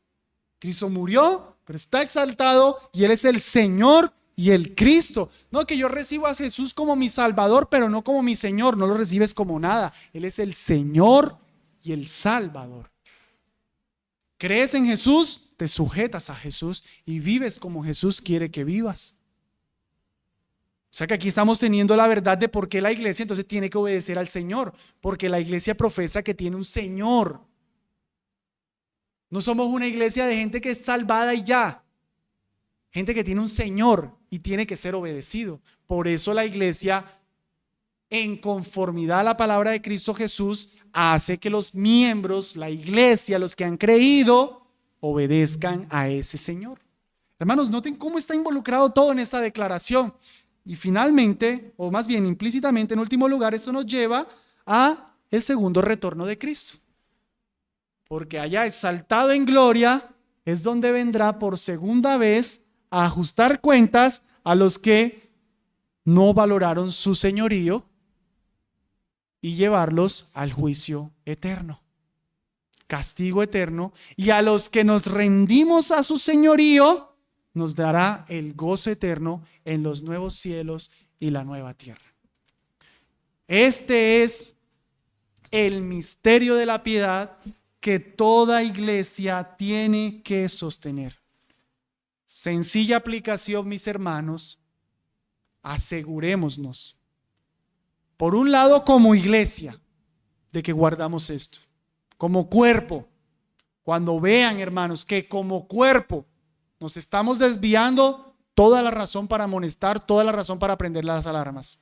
Cristo murió, pero está exaltado y Él es el Señor y el Cristo. No que yo recibo a Jesús como mi Salvador, pero no como mi Señor. No lo recibes como nada. Él es el Señor y el Salvador. Crees en Jesús, te sujetas a Jesús y vives como Jesús quiere que vivas. O sea que aquí estamos teniendo la verdad de por qué la iglesia entonces tiene que obedecer al Señor. Porque la iglesia profesa que tiene un Señor. No somos una iglesia de gente que es salvada y ya. Gente que tiene un Señor y tiene que ser obedecido. Por eso la iglesia, en conformidad a la palabra de Cristo Jesús, hace que los miembros, la iglesia, los que han creído, obedezcan a ese Señor. Hermanos, noten cómo está involucrado todo en esta declaración. Y finalmente, o más bien implícitamente, en último lugar, esto nos lleva a el segundo retorno de Cristo. Porque allá exaltado en gloria es donde vendrá por segunda vez a ajustar cuentas a los que no valoraron su señorío y llevarlos al juicio eterno, castigo eterno, y a los que nos rendimos a su señorío nos dará el gozo eterno en los nuevos cielos y la nueva tierra. Este es el misterio de la piedad que toda iglesia tiene que sostener. Sencilla aplicación, mis hermanos, asegurémonos, por un lado como iglesia, de que guardamos esto, como cuerpo. Cuando vean, hermanos, que como cuerpo nos estamos desviando, toda la razón para amonestar, toda la razón para prender las alarmas.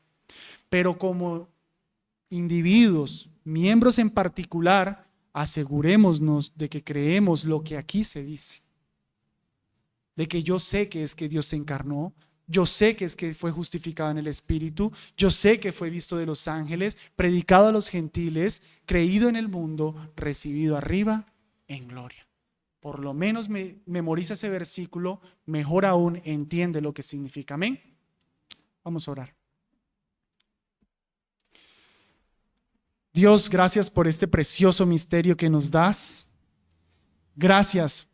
Pero como individuos, miembros en particular, asegurémonos de que creemos lo que aquí se dice. De que yo sé que es que Dios se encarnó, yo sé que es que fue justificado en el Espíritu, yo sé que fue visto de los ángeles, predicado a los gentiles, creído en el mundo, recibido arriba en gloria. Por lo menos memoriza ese versículo, mejor aún entiende lo que significa. Amén. Vamos a orar. Dios, gracias por este precioso misterio que nos das. Gracias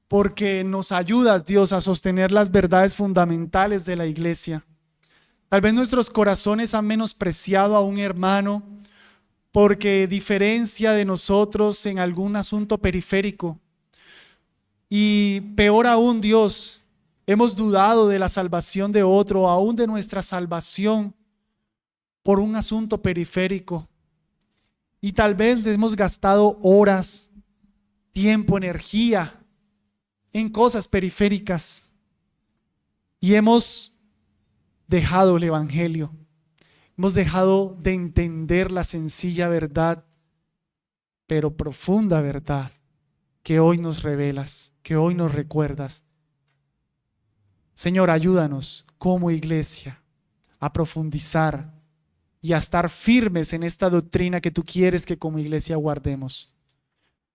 porque nos ayudas, Dios, a sostener las verdades fundamentales de la iglesia. Tal vez nuestros corazones han menospreciado a un hermano porque diferencia de nosotros en algún asunto periférico. Y peor aún, Dios, hemos dudado de la salvación de otro, aún de nuestra salvación, por un asunto periférico. Y tal vez hemos gastado horas, tiempo, energía en cosas periféricas. Y hemos dejado el Evangelio. Hemos dejado de entender la sencilla verdad, pero profunda verdad, que hoy nos revelas, que hoy nos recuerdas. Señor, ayúdanos como iglesia a profundizar y a estar firmes en esta doctrina que tú quieres que como iglesia guardemos.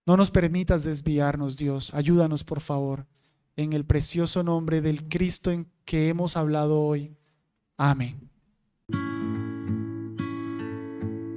No nos permitas desviarnos, Dios. Ayúdanos, por favor, en el precioso nombre del Cristo en que hemos hablado hoy. Amén.